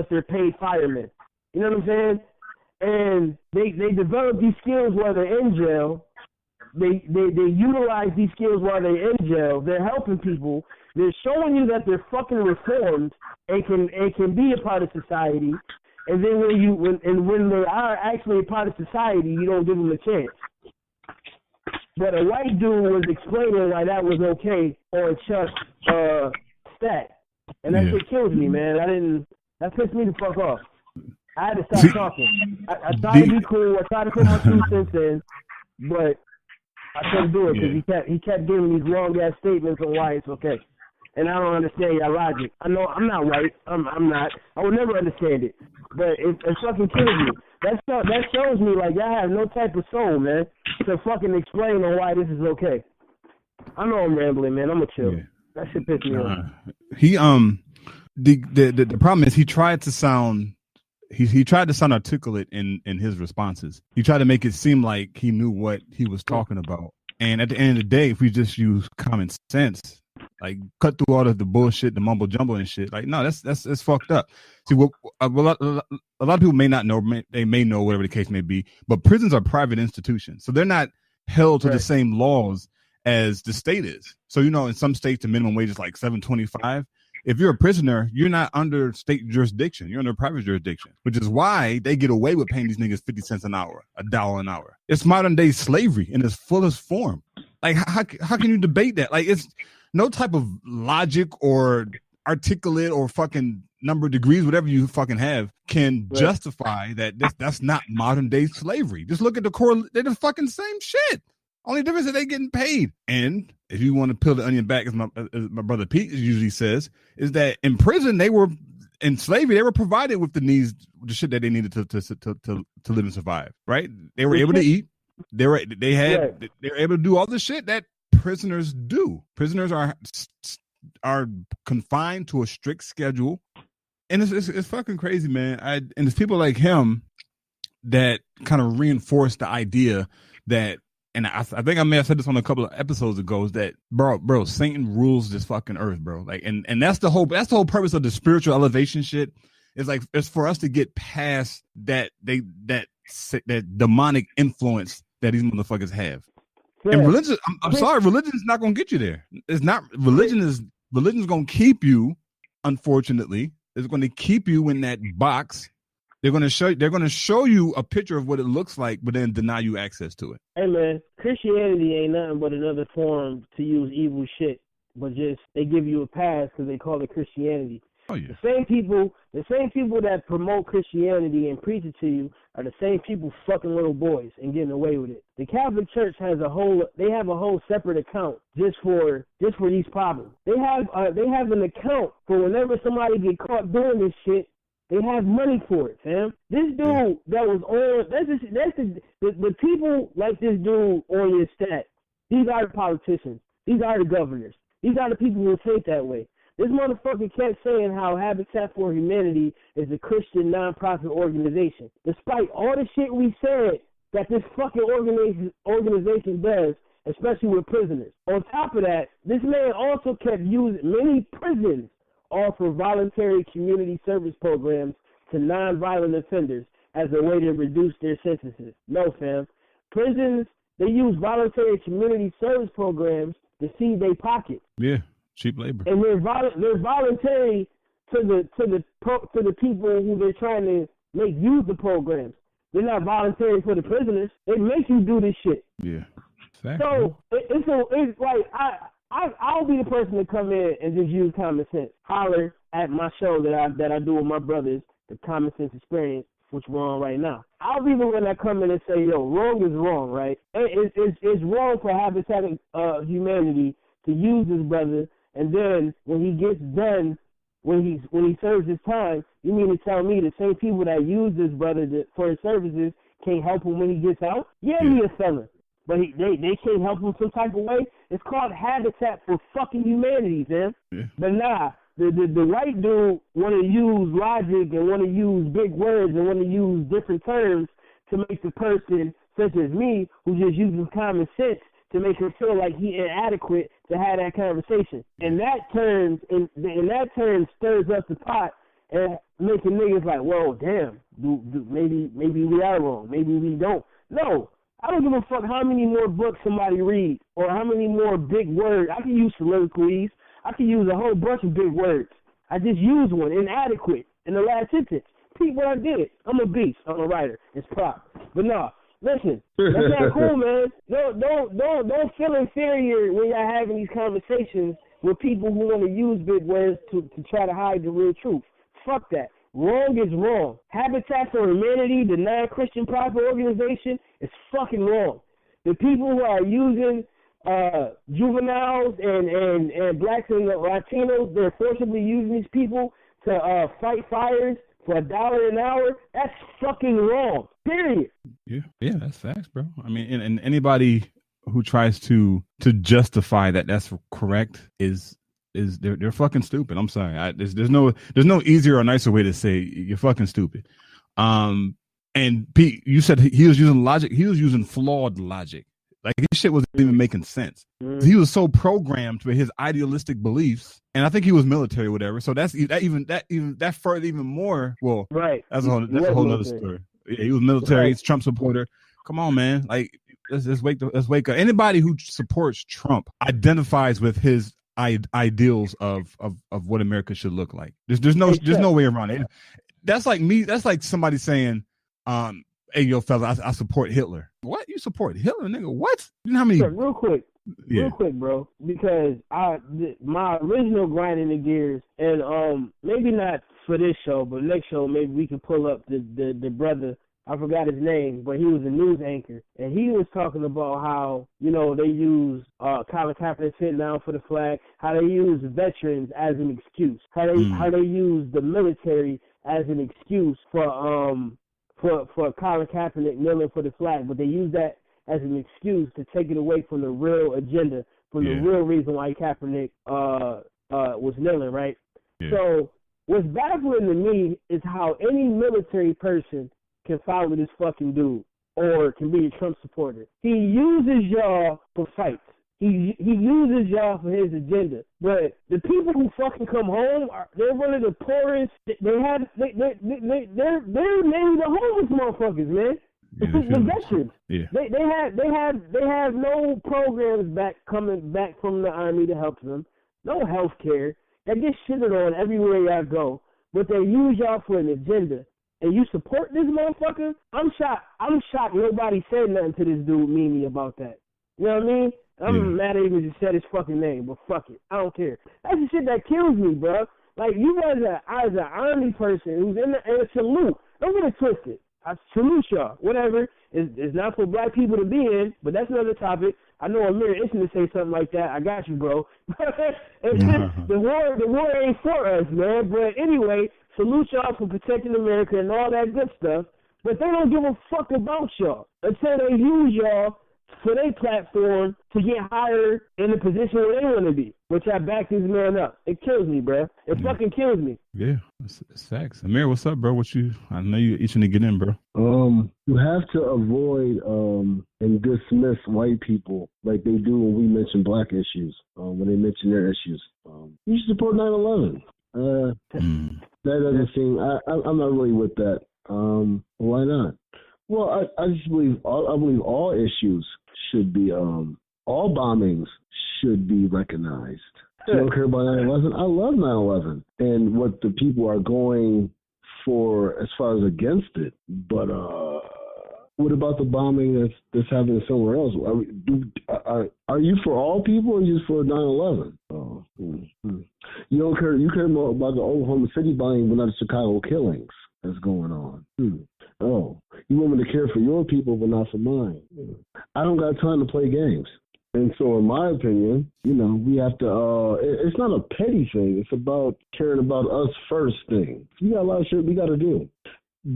they're paid firemen. You know what I'm saying? And they develop these skills while they're in jail. They utilize these skills while they're in jail. They're helping people. They're showing you that they're fucking reformed and can be a part of society. And then when they are actually a part of society, you don't give them a chance. But a white dude was explaining why that was okay on Chuck's stat, and that shit kills me, man. That pissed me the fuck off. I had to stop talking. I tried to be cool. I tried to put my 2 cents in, but I couldn't do it because he kept giving these long ass statements on why it's okay. And I don't understand your logic. I know I'm not white. I'm not. I would never understand it. But it fucking kills me. That shows me like y'all have no type of soul, man, to fucking explain on why this is okay. I know I'm rambling, man. I'm gonna chill. Yeah. That shit pissed me off. He the problem is he tried to sound articulate in his responses. He tried to make it seem like he knew what he was talking about. And at the end of the day, if we just use common sense, like cut through all of the bullshit, the mumbo jumbo and shit. Like, no, that's fucked up. See, a lot of people may not know. They may know, whatever the case may be. But prisons are private institutions, so they're not held to the same laws as the state is. So in some states the minimum wage is like $7.25. If you're a prisoner, you're not under state jurisdiction. You're under private jurisdiction, which is why they get away with paying these niggas 50 cents an hour, $1 an hour. It's modern day slavery in its fullest form. Like, how can you debate that? Like, it's no type of logic or articulate or fucking number of degrees, whatever you fucking have, can justify that that's not modern day slavery. Just look at they're the fucking same shit. Only difference is they getting paid. And if you want to peel the onion back, as my brother Pete usually says, is that in prison in slavery they were provided with the shit that they needed to live and survive. Right? They were able to eat. They were able to do all the shit that prisoners do. Prisoners are confined to a strict schedule, and it's fucking crazy, man. And it's people like him that kind of reinforce the idea that, and I think I may have said this on a couple of episodes ago, is that bro, Satan rules this fucking earth, bro. Like, and that's the whole purpose of the spiritual elevation shit. Is like, it's for us to get past that demonic influence that these motherfuckers have. Yeah. And religion, I'm sorry, religion is not going to get you there. It's not. Religion's going to keep you, unfortunately. It's going to keep you in that box. They're going to show you a picture of what it looks like, but then deny you access to it. Hey man, Christianity ain't nothing but another form to use evil shit but just they give you a pass because they call it Christianity. Oh yeah. The same people that promote Christianity and preach it to you are the same people fucking little boys and getting away with it. The Catholic Church has a whole separate account just for these problems. They have an account for whenever somebody get caught doing this shit. They have money for it, fam. This dude that was on the people like this dude on your stat. These are the politicians. These are the governors. These are the people who think that way. This motherfucker kept saying how Habitat for Humanity is a Christian nonprofit organization. Despite all the shit we said that this fucking organization does, especially with prisoners. On top of that, this man also kept using many prisons offer voluntary community service programs to nonviolent offenders as a way to reduce their sentences. No, fam. Prisons, they use voluntary community service programs to feed their pockets. Yeah. Cheap labor, and they're voluntary to the people who they're trying to make use the programs. They're not voluntary for the prisoners. They make you do this shit. Yeah. So it's like I'll be the person to come in and just use common sense. Holler at my show that I do with my brothers, the Common Sense Experience, which we're on right now. I'll be the one that come in and say, yo, wrong is wrong, right? It's wrong for Habitat Humanity to use this brother. And then when he gets done, when he serves his time, you mean to tell me the same people that use this brother for his services can't help him when he gets out? Yeah, he a felon, but they can't help him some type of way. It's called Habitat for fucking Humanity, man. Yeah. But nah, the white dude want to use logic and want to use big words and want to use different terms to make the person such as me who just uses common sense to make him feel like he inadequate to have that conversation. And that turns stirs up the pot and making niggas like, whoa, damn, maybe we are wrong, maybe we don't. No, I don't give a fuck how many more books somebody reads or how many more big words. I can use soliloquies. I can use a whole bunch of big words. I just use one, inadequate, in the last sentence. Pete, what I did. I'm a beast. I'm a writer. It's prop. But no. Listen, that's not cool, man. Don't feel inferior when y'all having these conversations with people who want to use big words to try to hide the real truth. Fuck that. Wrong is wrong. Habitat for Humanity, the non-Christian profit organization, is fucking wrong. The people who are using juveniles and blacks and Latinos, they're forcibly using these people to fight fires for $1 an hour, that's fucking wrong. Period. Yeah, that's facts, bro. I mean, and anybody who tries to justify that that's correct is they're fucking stupid. I'm sorry. There's no easier or nicer way to say you're fucking stupid. And Pete, you said he was using logic. He was using flawed logic. Like his shit wasn't even making sense. He was so programmed with his idealistic beliefs, and I think he was military, or whatever. So that further even more. Well, right. That's a whole other story. Yeah, he was military. Right. He's a Trump supporter. Come on, man. Like let's wake up. Anybody who supports Trump identifies with his ideals of what America should look like. There's no way around it. That's like me. That's like somebody saying, hey, yo, fella, I support Hitler. What? You support Hitler, nigga? What? You know how many? Real quick, bro, because my original grinding the gears, and maybe not for this show, but next show maybe we can pull up the brother. I forgot his name, but he was a news anchor, and he was talking about how they use Colin Kaepernick sitting down for the flag, how they use veterans as an excuse, how they use the military as an excuse for Colin Kaepernick kneeling for the flag, but they use that as an excuse to take it away from the real agenda, from the real reason why Kaepernick was kneeling, right? Yeah. So what's baffling to me is how any military person can follow this fucking dude or can be a Trump supporter. He uses y'all for fights. He uses y'all for his agenda. But the people who fucking come home, they're one of the poorest. They're maybe the homeless motherfuckers, man. Yeah, the veterans. Yeah. They have no programs coming back from the army to help them. No health care. They get shitted on everywhere y'all go. But they use y'all for an agenda. And you support this motherfucker? I'm shocked nobody said nothing to this dude Mimi about that. You know what I mean? I'm mad at him just said his fucking name, but fuck it. I don't care. That's the shit that kills me, bro. Like, you as an army person who's in a salute, don't get it twisted. I salute y'all. Whatever. It's not for black people to be in, but that's another topic. I know Amir itching to say something like that. I got you, bro. The war ain't for us, man. But anyway, salute y'all for protecting America and all that good stuff. But they don't give a fuck about y'all until they use y'all for their platform to get higher in the position where they want to be, which I back this man up. It kills me, bro. It fucking kills me. Yeah, it's facts. Amir, what's up, bro? I know you itching to get in, bro. You have to avoid and dismiss white people like they do when we mention black issues, when they mention their issues. You should support 9/11. That doesn't seem. I'm not really with that. Why not? Well, I just believe all issues should be all bombings should be recognized. You don't care about 9/11? I love 9/11 and what the people are going for as far as against it. But what about the bombing that's happening somewhere else? Are you for all people or just for 9/11? You don't care. You care more about the Oklahoma City bombing, but not the Chicago killings that's going on. Oh, you want me to care for your people, but not for mine. I don't got time to play games. And so, in my opinion, we have to. It's not a petty thing. It's about caring about us first thing. We got a lot of shit we got to do.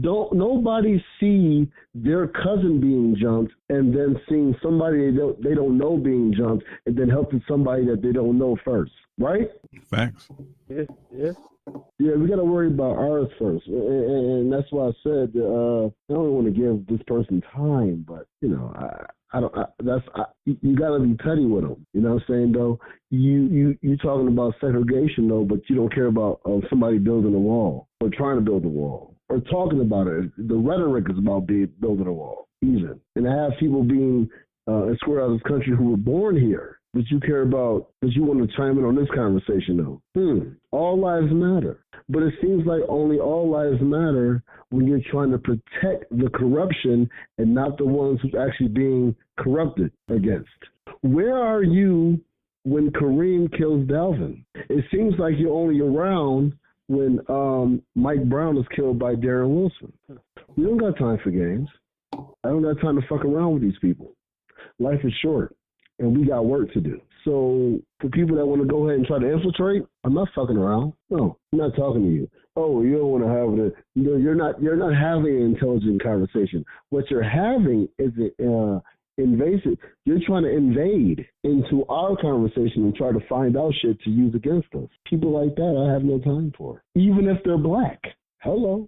Don't nobody see their cousin being jumped and then seeing somebody they don't know being jumped and then helping somebody that they don't know first, right? Facts. Yeah, we got to worry about ours first, and that's why I said I don't want to give this person time, but I don't. You got to be petty with them. You know what I'm saying? Though you talking about segregation though, but you don't care about somebody building a wall or trying to build a wall or talking about it. The rhetoric is about building a wall, even, and I have people being square out of this country who were born here. That you care about, that you want to chime in on this conversation, though. All lives matter. But it seems like only all lives matter when you're trying to protect the corruption and not the ones who's actually being corrupted against. Where are you when Kareem kills Dalvin? It seems like you're only around when Mike Brown is killed by Darren Wilson. We don't got time for games. I don't got time to fuck around with these people. Life is short. And we got work to do. So for people that want to go ahead and try to infiltrate, I'm not fucking around. No, I'm not talking to you. Oh, you don't want to have it. You're not having an intelligent conversation. What you're having is invasive. You're trying to invade into our conversation and try to find out shit to use against us. People like that, I have no time for. Even if they're black. Hello.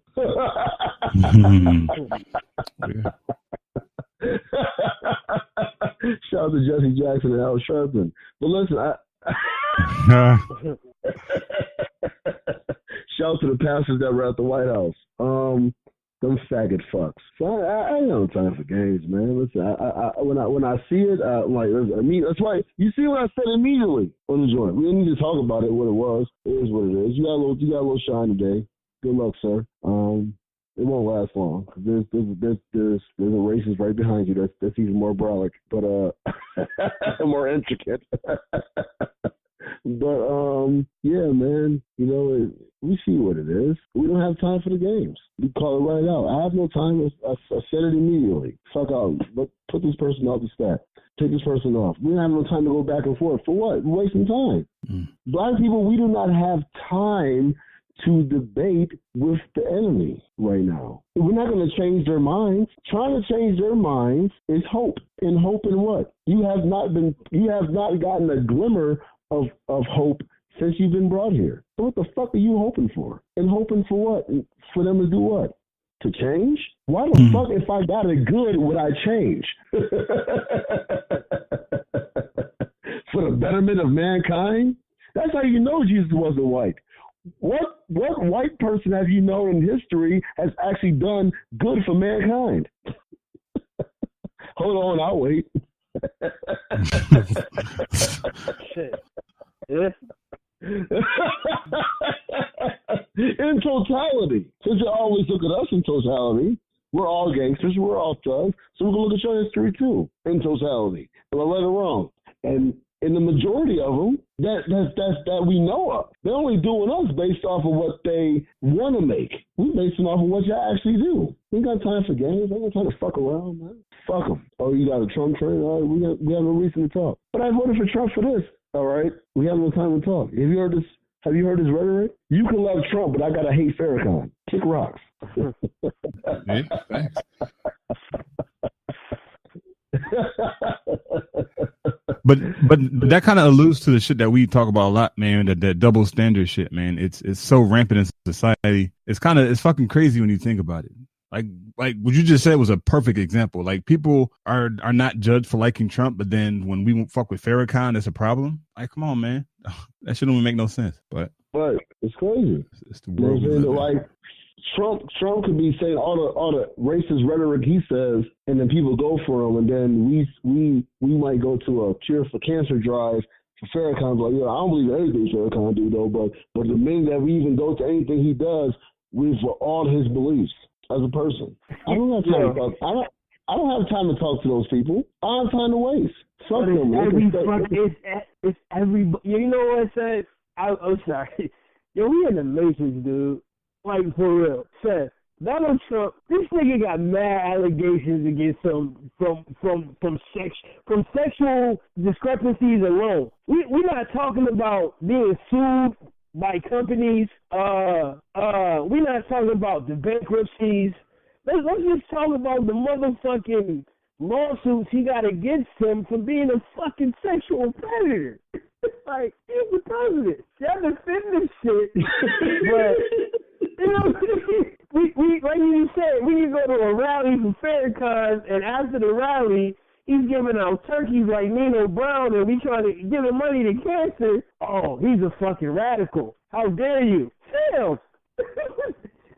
Shout out to Jesse Jackson and Al Sharpton. But listen, shout out to the pastors that were at the White House. Them faggot fucks. So I ain't no time for games, man. Listen, when I see it, I'm like, that's why you see what I said immediately on the joint. We didn't need to talk about it. What it was, it is what it is. You got a little shine today. Good luck, sir. It won't last long. There's a racist right behind you that's even more brolic, but more intricate. But yeah, man. We see what it is. We don't have time for the games. We call it right out. I have no time. I said it immediately. Fuck out. Put this person off the stat. Take this person off. We don't have no time to go back and forth. For what? We're wasting time. Black people, we do not have time to debate with the enemy right now. We're not going to change their minds. Trying to change their minds is hope. And hope in what? You have not gotten a glimmer of hope since you've been brought here. So what the fuck are you hoping for? And hoping for what? For them to do what? To change? Why the fuck, if I got it good, would I change? For the betterment of mankind? That's how you know Jesus wasn't white. What white person have you known in history has actually done good for mankind? Hold on, I'll wait. Shit. Yeah. In totality. Since you always look at us in totality, we're all gangsters, we're all thugs, so we're going to look at your history too, in totality. Am I right or wrong? And in the majority of them, that we know of, they're only doing us based off of what they want to make. We basing off of what y'all actually do. We ain't got time for games. I ain't got time to fuck around, man. Fuck them. Oh, you got a Trump train? All right, we have no reason to talk. But I voted for Trump for this. All right, we have no time to talk. Have you heard this? Have you heard his rhetoric? You can love Trump, but I gotta hate Farrakhan. Kick rocks. Yeah, thanks. But that kind of alludes to the shit that we talk about a lot, man. That double standard shit, man. It's so rampant in society. It's fucking crazy when you think about it. Like what you just said was a perfect example. Like, people are not judged for liking Trump, but then when we won't fuck with Farrakhan, it's a problem. Like, come on, man. That shit don't make no sense. But it's crazy. It's the world. Like, Trump could be saying all the racist rhetoric he says, and then people go for him, and then we might go to a cure for cancer drive for Farrakhan. Like, I don't believe anything Farrakhan do though, but the minute that we even go to anything he does, for all his beliefs as a person. I don't have time to talk. I don't have time to talk to those people. I don't have time to waste. Fuck them. It's everybody. You know what I said? I'm sorry. Yo, we in the matrix, dude. Like, for real. Seth, Donald Trump, this nigga got mad allegations against him from sexual discrepancies alone. We're not talking about being sued by companies. We're not talking about the bankruptcies. Let's just talk about the motherfucking lawsuits he got against him for being a fucking sexual predator. Like, he's the president. Y'all defend this shit, but you know, we like you said, we can go to a rally for Farrakhan, and after the rally, he's giving out turkeys like Nino Brown, and we trying to give him money to cancer. Oh, he's a fucking radical. How dare you? Damn.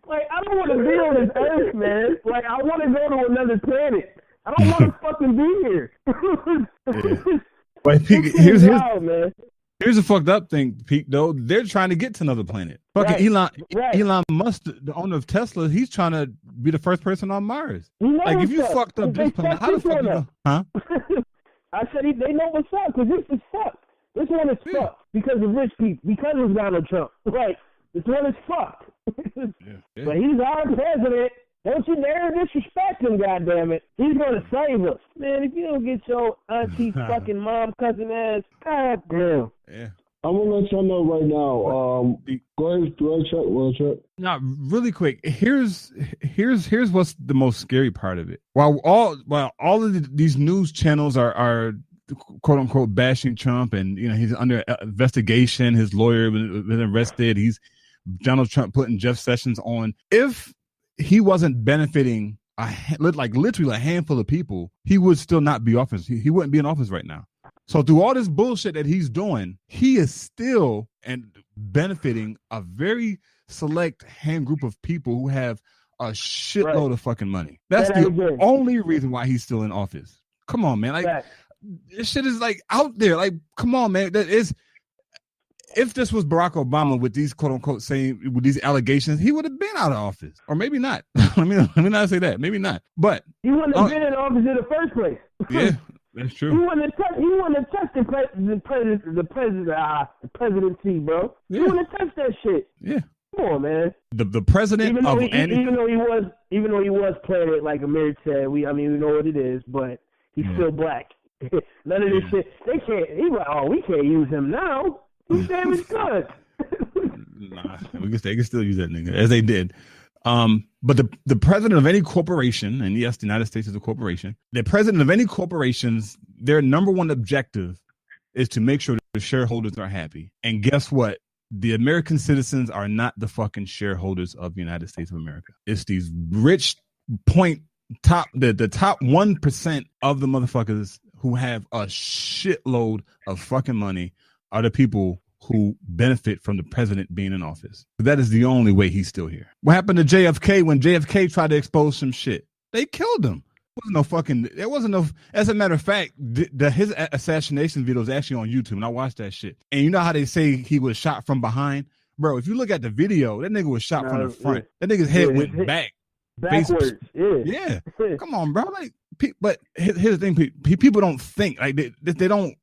Like, I don't want to be on this earth, man. Like, I want to go to another planet. I don't want to fucking be here. Yeah. But here's a fucked up thing, Pete, though. They're trying to get to another planet. Fucking right. Elon Musk, the owner of Tesla, he's trying to be the first person on Mars. Like, if you fucked up this planet, how the fuck you know? Huh? I said they know what's up, because this is fucked. This one is fucked because of rich people, because of Donald Trump. Right. This one is fucked. Yeah. But he's our president. Don't you dare disrespect him, goddammit. He's going to save us. Man, if you don't get your auntie fucking mom, cousin ass, goddamn. Yeah. I'm going to let y'all know right now. Go ahead, Chuck. Now, really quick, here's what's the most scary part of it. While all of these news channels are quote unquote bashing Trump, and he's under investigation, his lawyer was arrested, Donald Trump putting Jeff Sessions on. If he wasn't benefiting literally a handful of people, he would still not be office. He wouldn't be in office right now. So through all this bullshit that he's doing, he is still benefiting a very select hand group of people who have a shitload of fucking money. That's the only reason why he's still in office. Come on, man. Like, this shit is like out there. Like, come on, man. That is. If this was Barack Obama with these quote unquote with these allegations, he would have been out of office, or maybe not. let me not say that. Maybe not. But he wouldn't have been in office in the first place. Yeah, that's true. He wouldn't have touched the presidency, bro. Yeah. He wouldn't have touched that shit. Yeah. Come on, man. The president even though he was playing it like Amir said, we know what it is, but he's still black. None of this shit. They can't. He's like, oh, we can't use him now. He's damaged goods. Nah, they can still use that nigga, as they did. But the president of any corporation, and yes, the United States is a corporation, the president of any corporations, their number one objective is to make sure the shareholders are happy. And guess what? The American citizens are not the fucking shareholders of the United States of America. It's these rich the top 1% of the motherfuckers who have a shitload of fucking money are the people who benefit from the president being in office. That is the only way he's still here. What happened to JFK when JFK tried to expose some shit? They killed him. There wasn't no, as a matter of fact, his assassination video is actually on YouTube, and I watched that shit. And you know how they say he was shot from behind? Bro, if you look at the video, that nigga was shot from the front. That nigga's head went backwards. Yeah. Come on, bro. Like, but here's the thing: people don't think like they don't.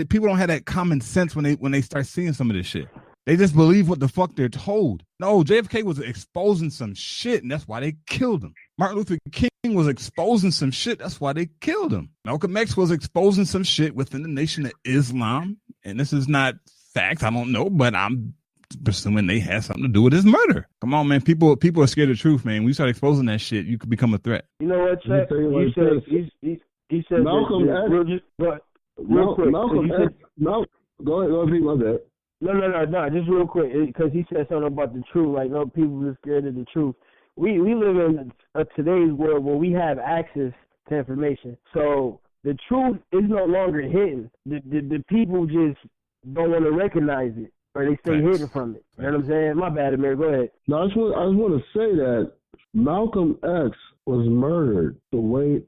People don't have that common sense when they start seeing some of this shit. They just believe what the fuck they're told. No, JFK was exposing some shit, and that's why they killed him. Martin Luther King was exposing some shit. That's why they killed him. Malcolm X was exposing some shit within the Nation of Islam, and this is not facts. I don't know, but I'm presuming they had something to do with his murder. Come on, man. People are scared of the truth, man. When you start exposing that shit, you could become a threat. You know what, Chuck? He said Malcolm X. Real quick. Malcolm X. No, go ahead, my bad. No, just real quick, because he said something about the truth. Like, no, people are scared of the truth. We live in today's world where we have access to information. So the truth is no longer hidden. The people just don't want to recognize it, or they stay hidden from it. You know what I'm saying? My bad, Amir. Go ahead. No, I just want to say that Malcolm X was murdered the way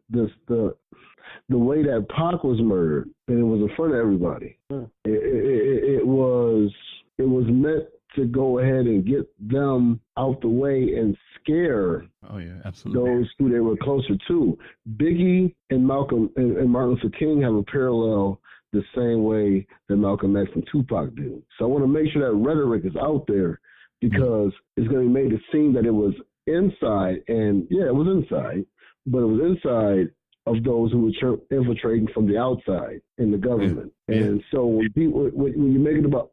that Pac was murdered, and it was in front of everybody. It was meant to go ahead and get them out the way and scare those who they were closer to. Biggie and Malcolm and Martin Luther King have a parallel the same way that Malcolm X and Tupac do. So I want to make sure that rhetoric is out there, because it's going to be made to seem that it was inside, and yeah, it was inside, but it was inside of those who were infiltrating from the outside in the government. And so when you make it about,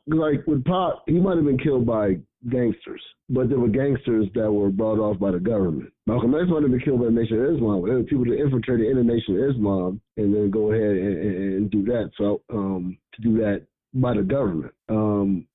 like with Pac, he might have been killed by gangsters, but there were gangsters that were brought off by the government. Malcolm X might have been killed by the Nation of Islam. There were people that infiltrated in the Nation of Islam and then go ahead and do that. So to do that by the government. Martin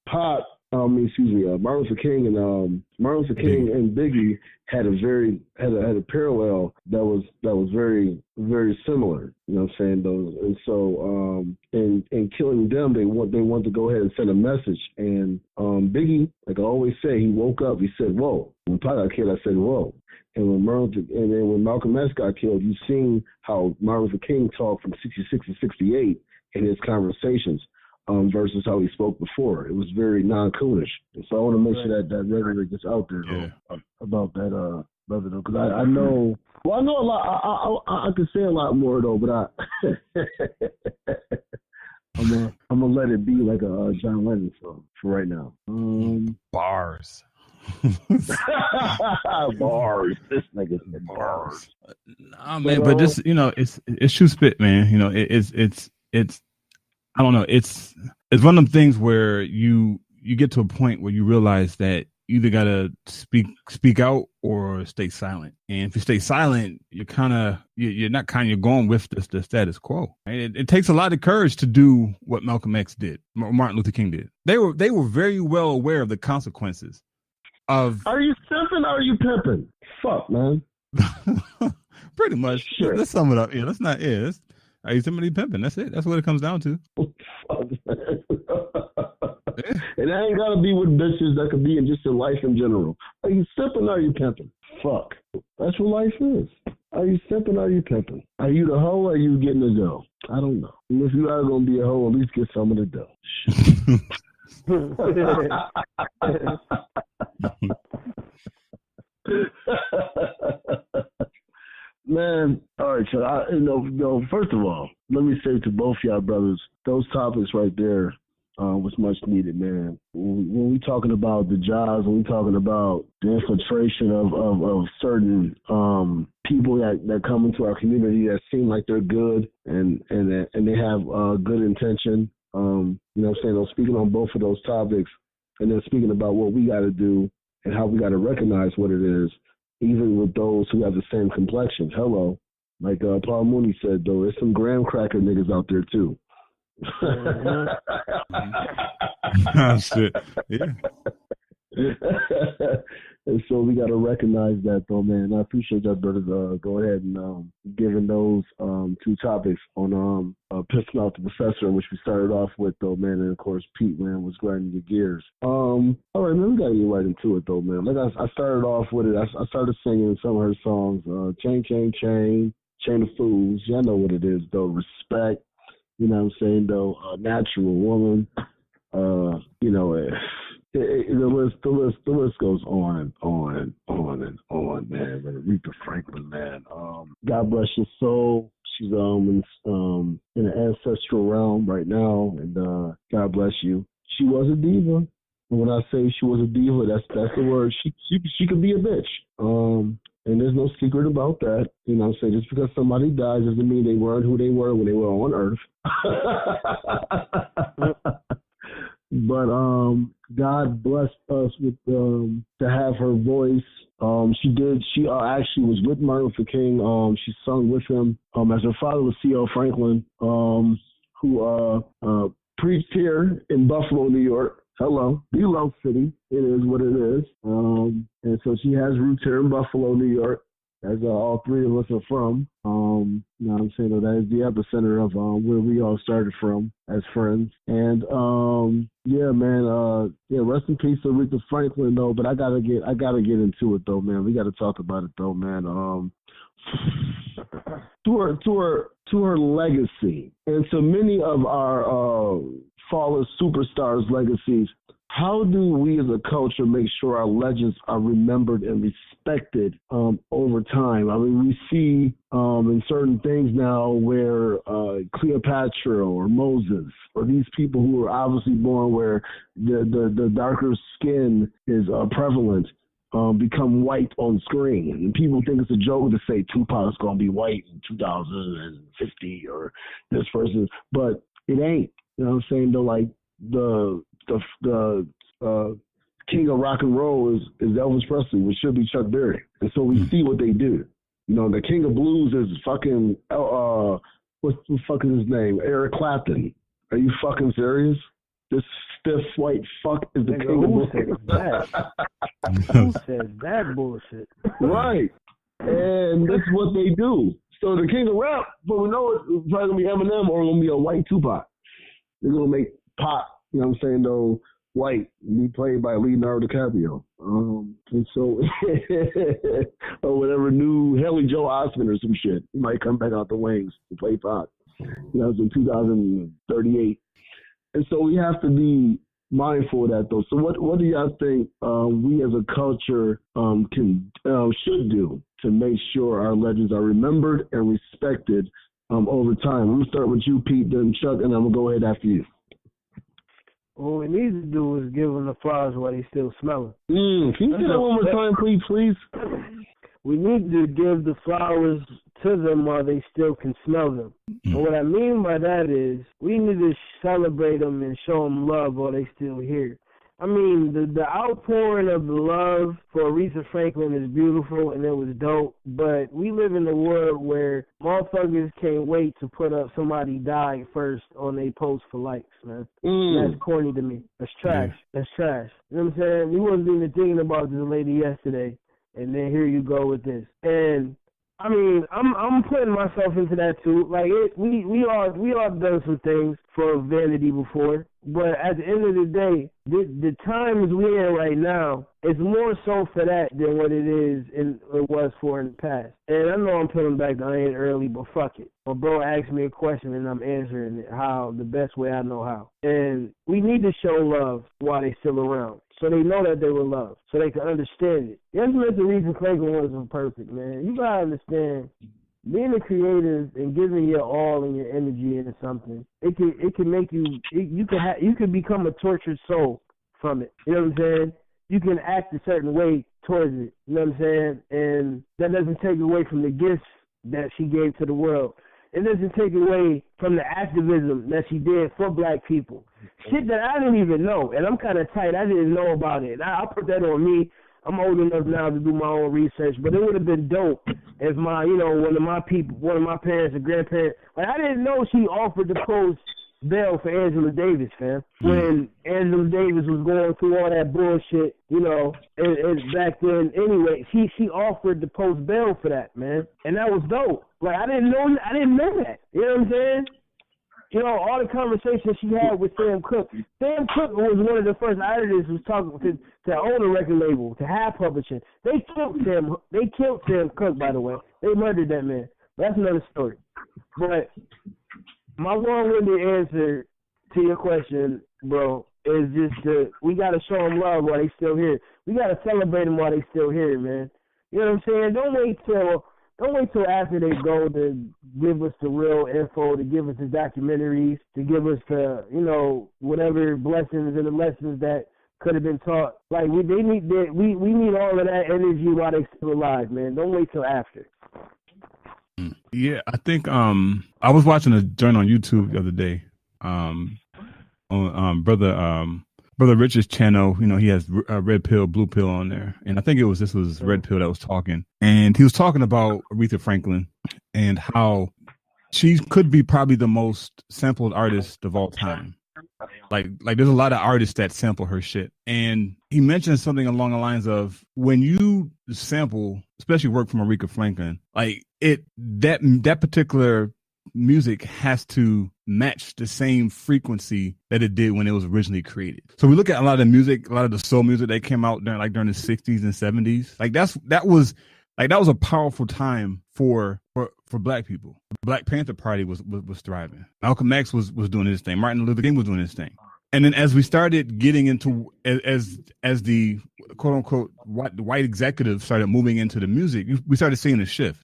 Luther King and Biggie had a parallel that was very, very similar. You know what I'm saying? And so in killing them, they want to go ahead and send a message. And Biggie, like I always say, he woke up. He said, "Whoa." When Pac got killed, I said, "Whoa." And when Malcolm X got killed, you've seen how Martin Luther King talked from 66 to 68 in his conversations. Versus how he spoke before. It was very non-coonish. And so I want to make sure that rhetoric is out there about that, brother, because I know a lot. I could say a lot more, though, but I'm gonna let it be like a John Lennon song for right now. Bars. Bars. This nigga said bars. Nah, man, but this, it's true spit, man. It's I don't know. It's one of them things where you get to a point where you realize that you either gotta speak out or stay silent. And if you stay silent, you're going with the status quo. Right? It takes a lot of courage to do what Malcolm X did, Martin Luther King did. They were very well aware of the consequences of. Are you simping or are you pimping? Fuck, man. Pretty much. Sure. Let's sum it up. Yeah, let's not. Yeah. Are you somebody pimping? That's it. That's what it comes down to. And that ain't gotta be with bitches. That could be in just in life in general. Are you simping or are you pimping? Fuck. That's what life is. Are you simping or are you pimping? Are you the hoe or are you getting the dough? I don't know. And if you are gonna be a hoe, at least get some of the dough. Man, all right, so first of all, let me say to both y'all brothers, those topics right there was much needed, man. When we talking about the jobs, when we talking about the infiltration of certain people that come into our community that seem like they're good and they have good intention, you know what I'm saying? I'm speaking on both of those topics, and then speaking about what we got to do and how we got to recognize what it is. Even with those who have the same complexion. Hello. Like Paul Mooney said, though, there's some graham cracker niggas out there, too. Oh, shit. Yeah. And so we got to recognize that, though, man. I appreciate that, brothers. Go ahead and giving those two topics on pissing off the professor, which we started off with, though, man. And, of course, Pete, man, was grinding your gears. All right, man, we got to get right into it, though, man. Like I started off with it. I started singing some of her songs. Chain, Chain, Chain, Chain of Fools. Y'all know what it is, though. Respect. You know what I'm saying, though? Natural woman. the list goes on and on and on and on, man. Aretha Franklin, man. God bless your soul. She's in the ancestral realm right now, and God bless you. She was a diva. And when I say she was a diva, that's the word. She could be a bitch. And there's no secret about that. You know what I'm saying? Just because somebody dies doesn't mean they weren't who they were when they were on Earth. But God blessed us with to have her voice. She actually was with Martin Luther King. She sung with him. As her father was C.L. Franklin, who preached here in Buffalo, New York. Hello, Below City. It is what it is. And so she has roots here in Buffalo, New York, as all three of us are from. You know what I'm saying? That is the epicenter of where we all started from as friends. And yeah, man. Yeah, rest in peace to Aretha Franklin, though. But I gotta get into it, though, man. We gotta talk about it, though, man. To her legacy, and to many of our fallen superstars' legacies. How do we as a culture make sure our legends are remembered and respected over time? I mean, we see in certain things now where Cleopatra or Moses or these people who are obviously born where the darker skin is prevalent become white on screen. And people think it's a joke to say Tupac's going to be white in 2050 or this person, but it ain't. You know what I'm saying? Though, like the king of rock and roll is Elvis Presley, which should be Chuck Berry. And so we see what they do. You know, the king of blues is fucking what the fuck is his name? Eric Clapton. Are you fucking serious? This stiff white fuck is the king of blues. Who says that bullshit? Right. And that's what they do. So the king of rap, but we know it's probably gonna be Eminem or gonna be a white Tupac. They're gonna make pop, you know what I'm saying, though, white, be played by Leonardo DiCaprio. And so or whatever new Haley Joel Osment or some shit. He might come back out the wings to play pop. You know, it's in 2038. And so we have to be mindful of that, though. So what do y'all think we as a culture should do to make sure our legends are remembered and respected over time? We'll start with you, Pete, then Chuck, and I'm going to go ahead after you. What we need to do is give them the flowers while they still smell them. Can you say that one more time, please? We need to give the flowers to them while they still can smell them. And what I mean by that is we need to celebrate them and show them love while they still here. I mean, the outpouring of the love for Aretha Franklin is beautiful, and it was dope, but we live in a world where motherfuckers can't wait to put up somebody died first on their post for likes, man. That's corny to me. That's trash. That's trash. You know what I'm saying? We wasn't even thinking about this lady yesterday, and then here you go with this. And I mean, I'm putting myself into that too. Like we all done some things for vanity before, but at the end of the day, the times we're in right now is more so for that than what it was for in the past. And I know I'm putting back the iron early, but fuck it. My bro asked me a question and I'm answering it how the best way I know how. And we need to show love while they're still around, so they know that they were loved, so they can understand it. Yes, Mr. Aretha Franklin wasn't perfect, man. You gotta understand, being a creative and giving your all and your energy into something, it can make you you can become a tortured soul from it. You know what I'm saying? You can act a certain way towards it. You know what I'm saying? And that doesn't take away from the gifts that she gave to the world. It doesn't take away from the activism that she did for black people. Shit that I didn't even know, and I'm kind of tight. I didn't know about it. I'll put that on me. I'm old enough now to do my own research, but it would have been dope if one of my parents or grandparents, like I didn't know she offered to post bail for Angela Davis, fam. When Angela Davis was going through all that bullshit, and back then anyway, she offered to post bail for that, man. And that was dope. Like I didn't know that. You know what I'm saying? All the conversations she had with Sam Cooke. Sam Cooke was one of the first artists who was talking to own a record label, to have publishing. They killed Sam Cooke, by the way. They murdered that man. That's another story. But my long-winded answer to your question, bro, is just we got to show them love while they still here. We got to celebrate them while they still here, man. You know what I'm saying? Don't wait till after they go to give us the real info, to give us the documentaries, to give us the, whatever blessings and the lessons that could have been taught. Like we need all of that energy while they still alive, man. Don't wait till after. Yeah, I think I was watching a joint on YouTube the other day. On Brother Rich's channel, he has Red Pill, Blue Pill on there, and I think this was Red Pill that was talking, and he was talking about Aretha Franklin and how she could be probably the most sampled artist of all time. Like there's a lot of artists that sample her shit, and he mentioned something along the lines of when you sample, especially work from Aretha Franklin, like that particular music has to match the same frequency that it did when it was originally created. So we look at a lot of the music, a lot of the soul music that came out during the 60s and 70s. Like that was a powerful time for black people. The Black Panther Party was thriving. Malcolm X was doing his thing. Martin Luther King was doing his thing. And then as we started getting into as the quote unquote white executives started moving into the music, we started seeing a shift.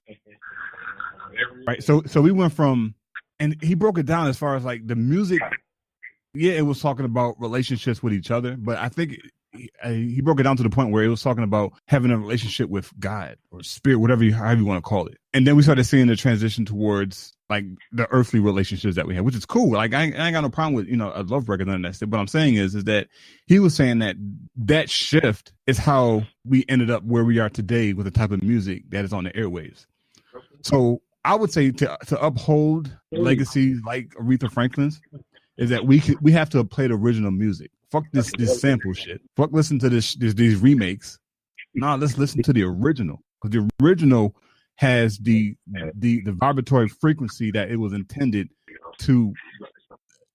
Right. So we went from, and he broke it down as far as like the music. Yeah, it was talking about relationships with each other, but I think he broke it down to the point where it was talking about having a relationship with God or spirit, however you want to call it. And then we started seeing the transition towards like the earthly relationships that we have, which is cool. Like I ain't got no problem with, a love record and that. What I'm saying is that he was saying that shift is how we ended up where we are today with the type of music that is on the airwaves. So I would say to uphold legacies like Aretha Franklin's is that we have to play the original music. Fuck this sample shit. Fuck listen to these remakes. Nah, let's listen to the original, because the original has the vibratory frequency that it was intended to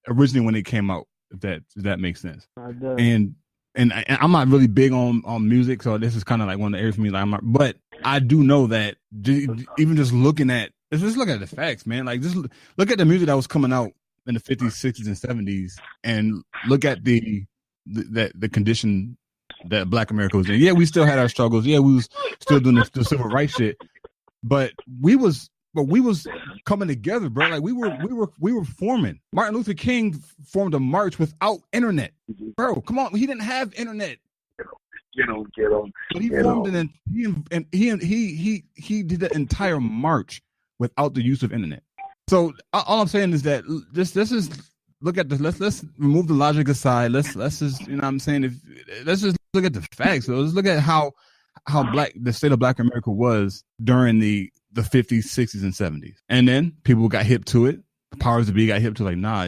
originally when it came out. If that makes sense. And I'm not really big on music, so this is kind of like one of the areas for me. But I do know that even just looking at the facts, man. Like just look at the music that was coming out in the 50s, 60s, and 70s, and look at the condition that Black America was in. Yeah, we still had our struggles. Yeah, we was still doing the civil rights shit, but we was coming together, bro. Like we were forming. Martin Luther King formed a march without internet, bro. Come on, he didn't have internet. Get on. But he formed he did the entire march without the use of internet. So all I'm saying is that this is look at this. Let's remove the logic aside. Let's just what I'm saying, let's just look at the facts. So let's look at how the state of Black America was during the 50s, 60s, and 70s, and then people got hip to it. The powers that be got hip to like, nah,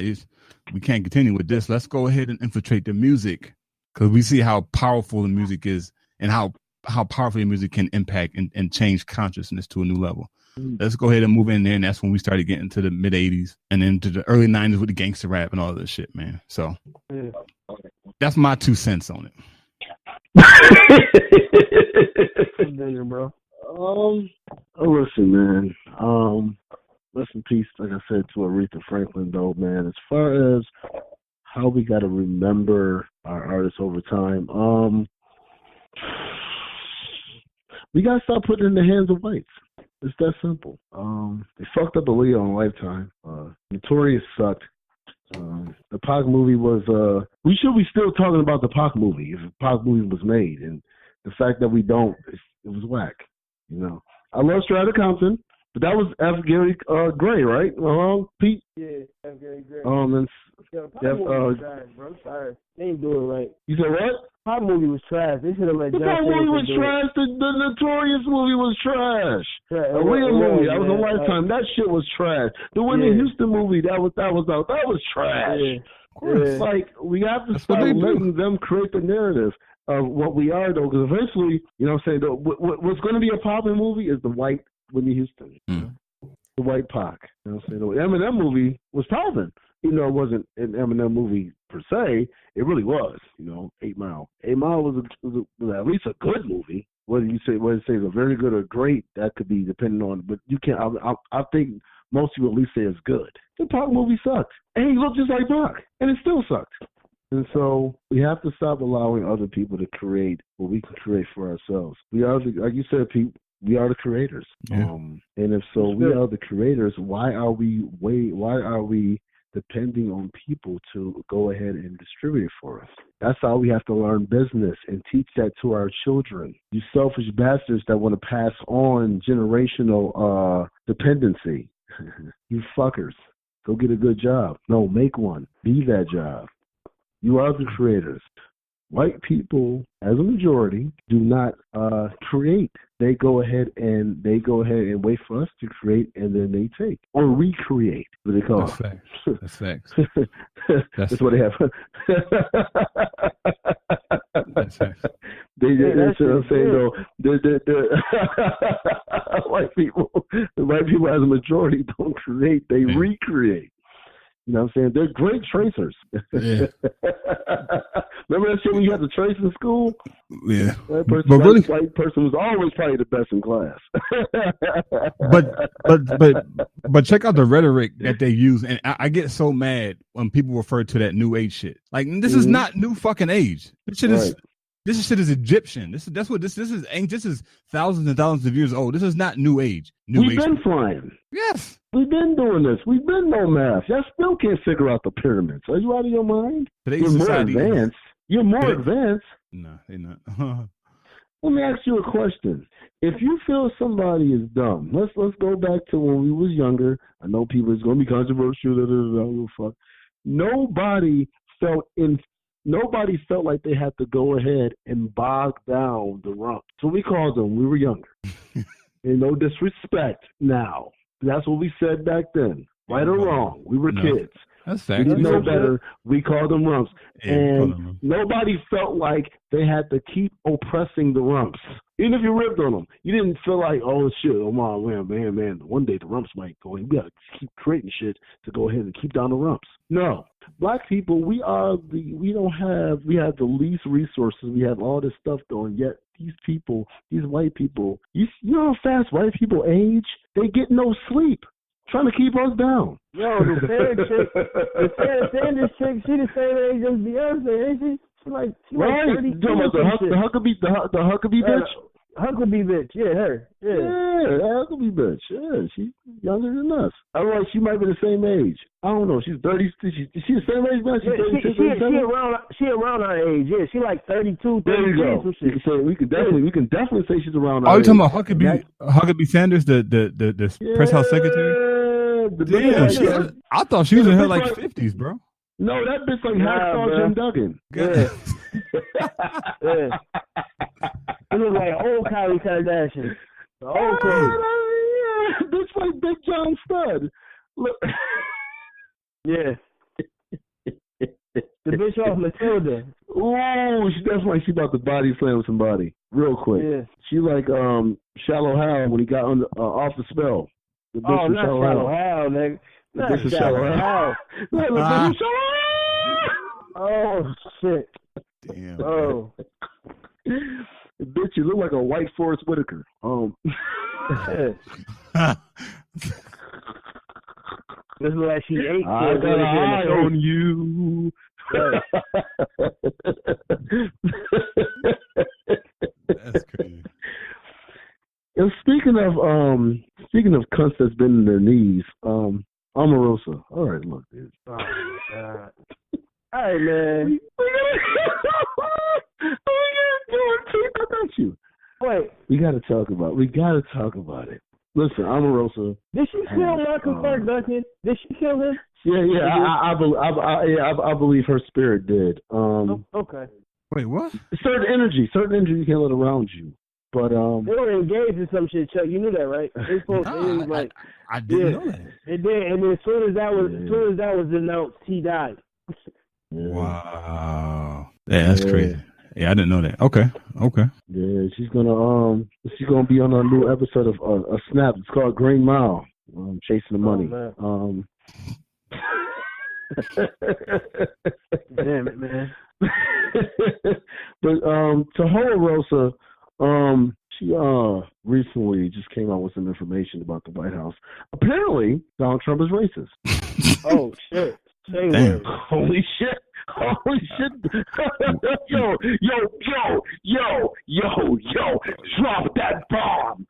we can't continue with this. Let's go ahead and infiltrate the music, because we see how powerful the music is and how powerfully music can impact and change consciousness to a new level. Let's go ahead and move in there, and that's when we started getting to the mid 80s and then to the early 90s with the gangster rap and all this shit, man. So that's my 2 cents on it. Bro. Listen, man. Rest in peace, like I said, to Aretha Franklin, though, man. As far as how we got to remember our artists over time, we got to stop putting it in the hands of whites. It's that simple. They fucked up Aaliyah on Lifetime. Notorious sucked. The Pac movie was, we should be still talking about the Pac movie if the Pac movie was made. And the fact that we don't, it was whack. I love Strata Compton, but that was F. Gary Gray, right? Pete? Yeah, F. Gary Gray. The Pac movie was trash, bro. I'm sorry. They ain't doing it right. You said what? Pac movie was trash. They should have let The Pac movie was trash. The Notorious movie was trash. Yeah, Aaliyah movie, that was a Lifetime. That shit was trash. The Whitney Houston movie, that was trash. Yeah. Like, we have to start letting them create the narrative of what we are, though, because eventually, I'm saying, what's going to be a popping movie is the white Whitney Houston, the white Pac. I'm saying, the Eminem movie was popping. It wasn't an Eminem movie per se. It really was. 8 Mile. 8 Mile was at least a good movie. Whether you say it's a very good or great, that could be depending on. But you can't. I think most people at least say it's good. The Pac movie sucked, and he looked just like Pac, and it still sucked. And so we have to stop allowing other people to create what we can create for ourselves. We are, like you said, Pete, we are the creators. Yeah. And if so, we are the creators. Why are we depending on people to go ahead and distribute it for us? That's how we have to learn business and teach that to our children. You selfish bastards that want to pass on generational dependency. You fuckers. Go get a good job. No, make one. Be that job. You are the creators. White people, as a majority, do not create. They go ahead and wait for us to create, and then they take or recreate. What they call it. That's facts. That's what they have. That's facts. That's what I'm saying though. White people as a majority don't create. They recreate. You know what I'm saying? They're great tracers. Yeah. Remember that shit when you had to trace in school? Yeah. That white person was always probably the best in class. but check out the rhetoric that they use, and I get so mad when people refer to that new age shit. Like, this is not new fucking age. This shit is This shit is Egyptian. This is ancient. This is thousands and thousands of years old. This is not new age. We've been flying. Yes. We've been doing this. We've been no math. Y'all still can't figure out the pyramids. Are you out of your mind? You're more advanced. You're more advanced. No, they're not. Let me ask you a question. If you feel somebody is dumb, let's go back to when we was younger. I know people, it's going to be controversial. Fuck. Nobody felt like they had to go ahead and bog down the rump. So we called them. We were younger. And no disrespect now. That's what we said back then. Right or wrong. We were kids. That's fact. We didn't know better. We called them rumps. And nobody felt like they had to keep oppressing the rumps. Even if you ripped on them, you didn't feel like, oh shit, oh man, one day the rumps might go in. We got to keep creating shit to go ahead and keep down the rumps. No. Black people, we have the least resources. We have all this stuff going, yet these white people, you know how fast white people age? They get no sleep. Trying to keep us down. Yo, the Sarah Sanders chick, she the same age as Beyonce, ain't she? She like 32. The Huckabee bitch? Huckabee bitch, yeah, her. Yeah, the Huckabee bitch. Yeah, she's younger than us. Otherwise, she might be the same age. I don't know. She's 30. Is she the same age now? She around our age. Yeah, she like 32, 33. There you go. So we can definitely say she's around our age. Are you talking about Huckabee Sanders, the press house secretary? Damn, I thought she was in her like 50s, bro. No, that bitch like Hacksaw Jim Duggan. Yeah. It looks like old Kylie Kardashian. The old Kylie. Yeah, bitch like Big John Stud. Look. Yeah. The bitch off Matilda. Ooh, that's like she about to body slam somebody real quick. Yeah. She like Shallow Hal when he got off the spell. The bitch not Shallow Hal, nigga. The bitch is Shallow Hal. Oh shit. Damn. Oh. Bitch, you look like a white Forrest Whitaker. This is like she ate. I got an eye on you. That's crazy. And speaking of cunts that's been in their knees, Omarosa. All right, look, dude. Oh my God. All right, man. I got you. Wait. We gotta talk about it. Listen, Omarosa. Did she kill Michael Clark Duncan? Did she kill him? Yeah. I believe her spirit did. Okay. Wait, what? Certain energy you can't let around you. But they were engaged in some shit, Chuck. You knew that, right? I didn't know that. It did, and as soon as that was announced, he died. Wow. Yeah, that's crazy. Yeah, I didn't know that. Okay. Yeah, she's gonna be on a new episode of a Snap. It's called Green Mile. Chasing the money. Damn it, man. But to Omarosa, she recently just came out with some information about the White House. Apparently, Donald Trump is racist. Oh shit! Damn. Holy shit! shit. Yo, drop that bomb.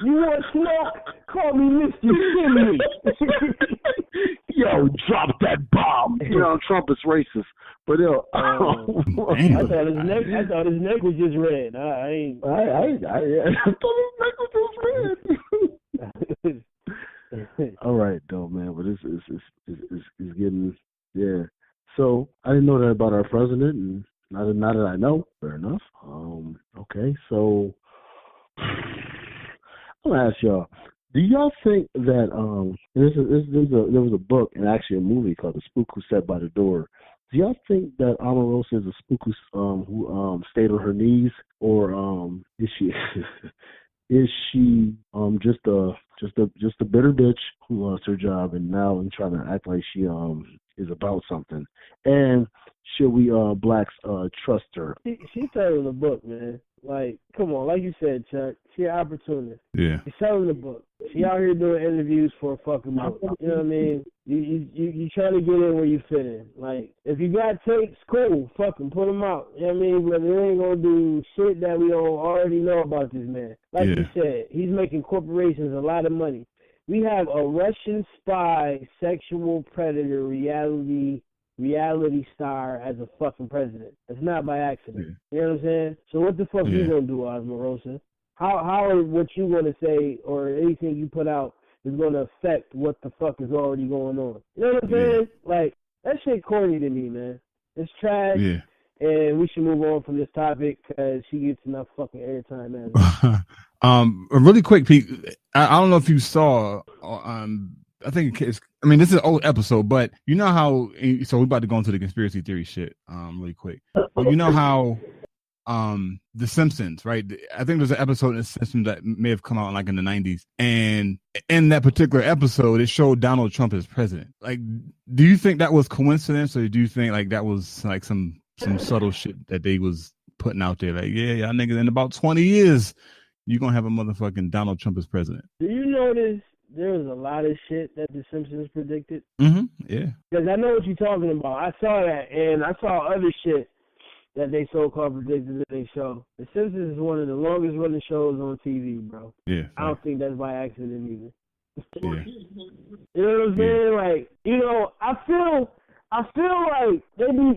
You want smoke? Call me Mr. Chimney. Yo, drop that bomb. You know, Trump is racist. But yo, I thought his neck was just red. I thought his neck was just red. All right, though, man. But it's getting, yeah. So I didn't know that about our president, and now that I know, fair enough. Okay, so I'm gonna ask y'all: do y'all think that there was a book and actually a movie called The Spook Who Sat by the Door? Do y'all think that Omarosa is a spook who stayed on her knees, or is she just a bitter bitch who lost her job and now and trying to act like she is about something? And should we blacks trust her? She's selling the book, man. Like, come on, like you said, Chuck, she an opportunist. Yeah. She's selling the book. She out here doing interviews for a fucking book. You know what I mean? You trying to get in where you fit in. Like, if you got tapes, cool, fucking put them out. You know what I mean? But they ain't gonna do shit that we don't already know about this man. Like you said, he's making corporations a lot of money. We have a Russian spy, sexual predator, reality star as a fucking president. It's not by accident. Yeah. You know what I'm saying? So what the fuck you gonna do, Omarosa? How are what you gonna say or anything you put out is gonna affect what the fuck is already going on? You know what I'm saying? Like, that shit corny to me, man. It's trash. Yeah. And we should move on from this topic because she gets enough fucking airtime as really quick, Pete. I don't know if you saw. I think it's. I mean, this is an old episode, but you know how. So we're about to go into the conspiracy theory shit. Really quick. But you know how. The Simpsons, right? I think there's an episode in The Simpsons that may have come out like in the 90s, and in that particular episode, it showed Donald Trump as president. Like, do you think that was coincidence, or do you think like that was like some subtle shit that they was putting out there? Like, yeah, y'all niggas, in about 20 years, you're gonna have a motherfucking Donald Trump as president. Do you notice there was a lot of shit that The Simpsons predicted? Mm-hmm. Yeah. Because I know what you're talking about. I saw that, and I saw other shit that they so-called predicted that they show. The Simpsons is one of the longest running shows on TV, bro. Yeah. I don't think that's by accident either. Yeah. You know what I'm saying? Like, you know, I feel like they know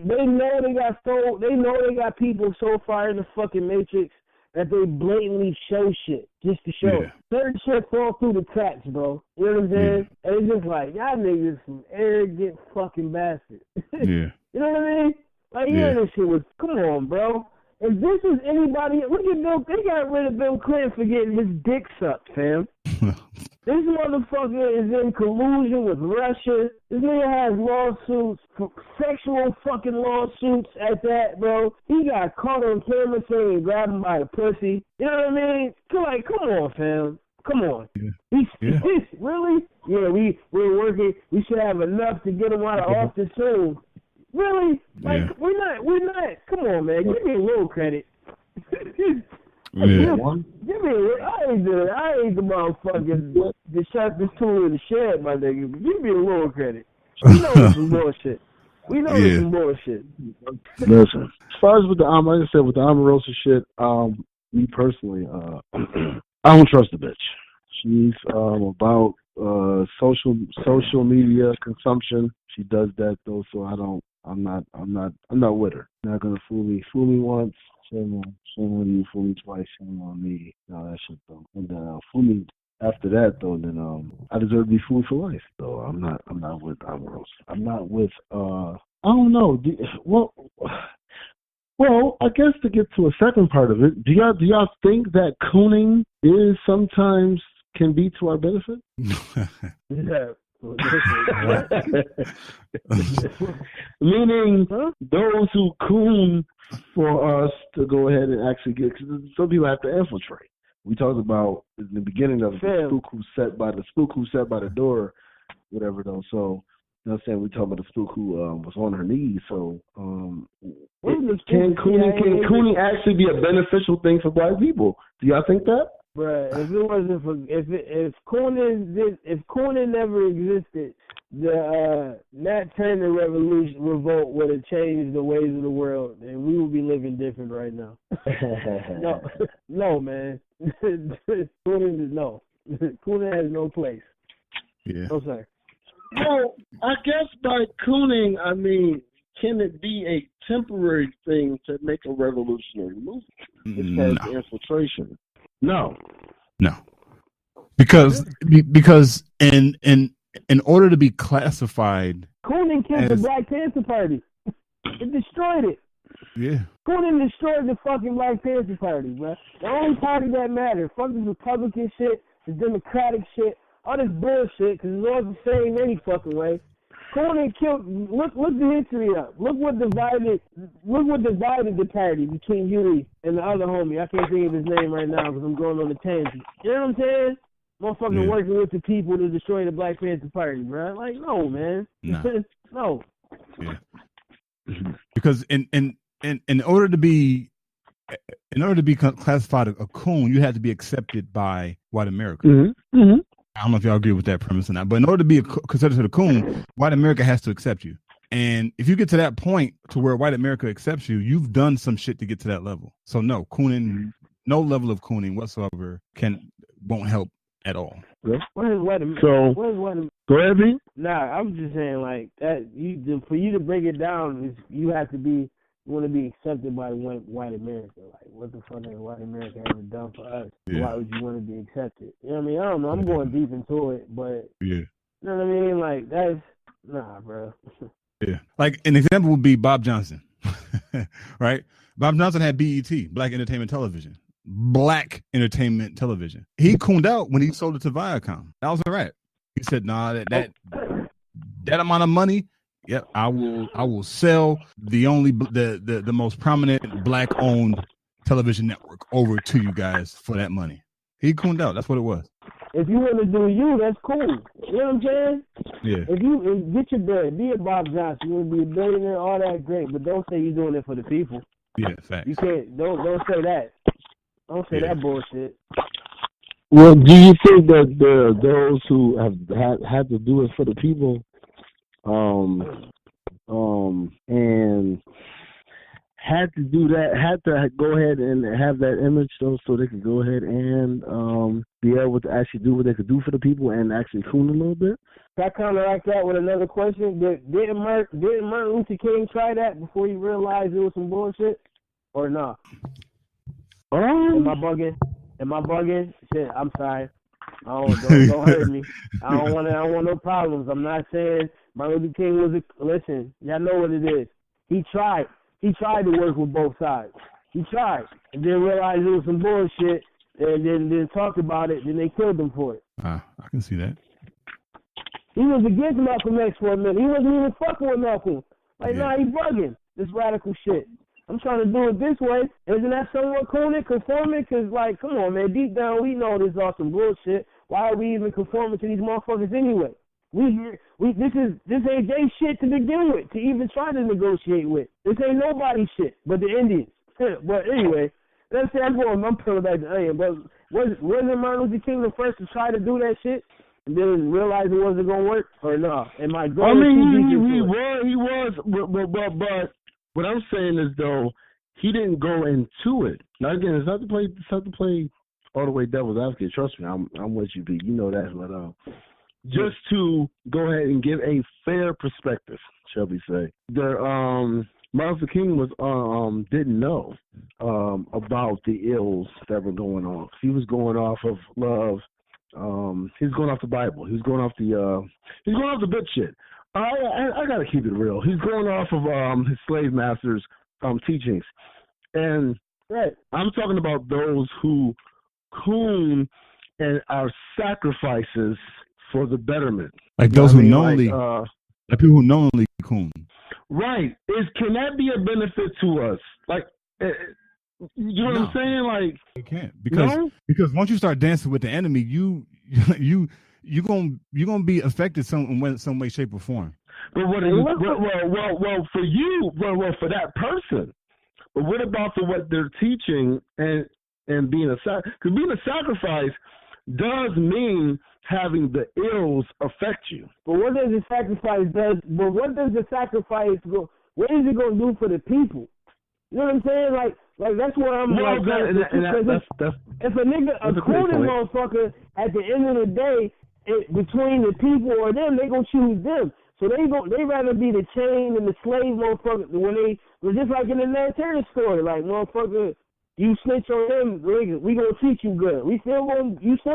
they got people so far in the fucking Matrix that they blatantly show shit just to show. Yeah. Certain shit fall through the cracks, bro. You know what I'm saying? Yeah. And it's just like, y'all niggas some arrogant fucking bastards. Yeah. You know what I mean? Like, this shit was, come on, bro. If this is anybody, look at Bill, they got rid of Bill Clinton for getting his dick sucked, fam. This motherfucker is in collusion with Russia. This nigga has lawsuits, sexual fucking lawsuits at that, bro. He got caught on camera saying grab him by the pussy. You know what I mean? Come on, fam. Come on. Yeah. Really? Yeah, we're working. We should have enough to get him out of office soon. Really? Like, we're not. Come on, man. Give me a little credit. Give me I ain't the motherfucking the sharpest tool in the shed, my nigga. But give me a little credit. We know this is bullshit. This is bullshit. Listen, as far as with the like I said, with the Omarosa shit, me personally, I don't trust the bitch. She's about social media consumption. She does that though, so I'm not with her. Not gonna fool me once. Shame on you, fool me twice, shame on me. No, that shit though. And then fool me after that though, then I deserve to be fooled for life. Though I'm not with Omarosa. I'm not with I don't know. Well, I guess to get to a second part of it, do y'all think that cooning is sometimes can be to our benefit? Yeah. Meaning those who coon for us to go ahead and actually get, cause some people have to infiltrate. We talked about in the beginning of the spook who sat by the door, whatever though. So you know what I'm saying, we talking about the spook who was on her knees. So can cooning actually be a beneficial thing for black people? Do y'all think that? Bruh, if it wasn't for if Coonan never existed, the Nat Turner revolt would have changed the ways of the world, and we would be living different right now. no, man. Coonan has no place. Yeah. No, sir. Well, I guess by cooning, I mean, can it be a temporary thing to make a revolutionary movement as far as infiltration? No. Because in order to be classified, Coonan killed the Black Panther Party. It destroyed it. Yeah. Coonan destroyed the fucking Black Panther Party, bro. The only party that mattered. Fuck this Republican shit, this Democratic shit, all this bullshit, because it's all the same any fucking way. Coonan killed. Look the history up. Look what divided the party between Huey and the other homie. I can't think of his name right now because I'm going on a tangent. You know what I'm saying? Motherfucking working with the people to destroy the Black Panther Party, bro. Like, no, man. No. Yeah. Because in order to be classified a coon, you had to be accepted by white America. Mm-hmm. Mm-hmm. I don't know if y'all agree with that premise or not, but in order to be considered a coon, white America has to accept you. And if you get to that point to where white America accepts you, you've done some shit to get to that level. So no, cooning, no level of cooning whatsoever won't help at all. Yeah. What is white America? So, go ahead, B. Nah, I was just saying like that. For you to break it down, you have to be. You want to be accepted by white America. Like, what the fuck has white America ever done for us? Yeah. Why would you want to be accepted? You know what I mean? I don't know. I'm going deep into it, but you know what I mean? Like, that's bro. Yeah. Like, an example would be Bob Johnson, right? Bob Johnson had BET, Black Entertainment Television. He cooned out when he sold it to Viacom. That was all right. He said, "Nah, that amount of money." Yep, I will sell the most prominent black-owned television network over to you guys for that money. He cooned out. That's what it was. If you want to do you, that's cool. You know what I'm saying? Yeah. If you get your bread, be a Bob Johnson. You want to be a billionaire, all that great, but don't say you're doing it for the people. Yeah, facts. You can't. Don't say that. Don't say that bullshit. Well, do you think that those who have had to do it for the people, and had to do that, had to go ahead and have that image so they could go ahead and be able to actually do what they could do for the people and actually coon a little bit? Can I counteract that with another question? Didn't Martin Luther King try that before he realized it was some bullshit, or not? Am I bugging? Shit, I'm sorry. Don't hurt me. I don't want no problems. I'm not saying Martin Luther King listen, y'all know what it is. He tried to work with both sides. He tried. And then realized it was some bullshit, and then talked about it, then they killed him for it. I can see that. He was against Malcolm X for a minute. He wasn't even fucking with Malcolm. Like, nah, he bugging. This radical shit. I'm trying to do it this way. Isn't that somewhat conforming? Because, like, come on, man. Deep down, we know this is all some bullshit. Why are we even conforming to these motherfuckers anyway? This ain't they shit to begin with, to even try to negotiate with. This ain't nobody shit but the Indians. But anyway, let's say I'm pulling back the onion. But wasn't Martin Luther King the first to try to do that shit and then realize it wasn't gonna work, or no? Am I going? I mean, he was, but what I'm saying is though he didn't go into it. Now again, it's not to play all the way devil's advocate. Trust me, I'm with you, B. You know that, but just to go ahead and give a fair perspective, shall we say? Martin Luther King didn't know about the ills that were going on. He was going off of love. He's going off the Bible. He's going off the good shit. I gotta keep it real. He's going off of his slave masters' teachings, and I'm talking about those who coon and are sacrifices for the betterment. Like those who knowingly, like people who knowingly coon. Right? Can that be a benefit to us? Like, you know what I'm saying? Like, it can't because once you start dancing with the enemy, you're gonna be affected some way, shape, or form. But for that person. But what about for what they're teaching and and being a sacrifice does mean having the ills affect you. But what does the sacrifice does? But what does the sacrifice go? What is it going to do for the people? You know what I'm saying? Like that's what I'm like. If a nigga, a crooning motherfucker, at the end of the day, between the people or them, they gonna choose them. So they rather be the chain and the slave motherfucker when they just like in the Nat Turner story, like motherfucker, you snitch on them, we gonna treat you good. You still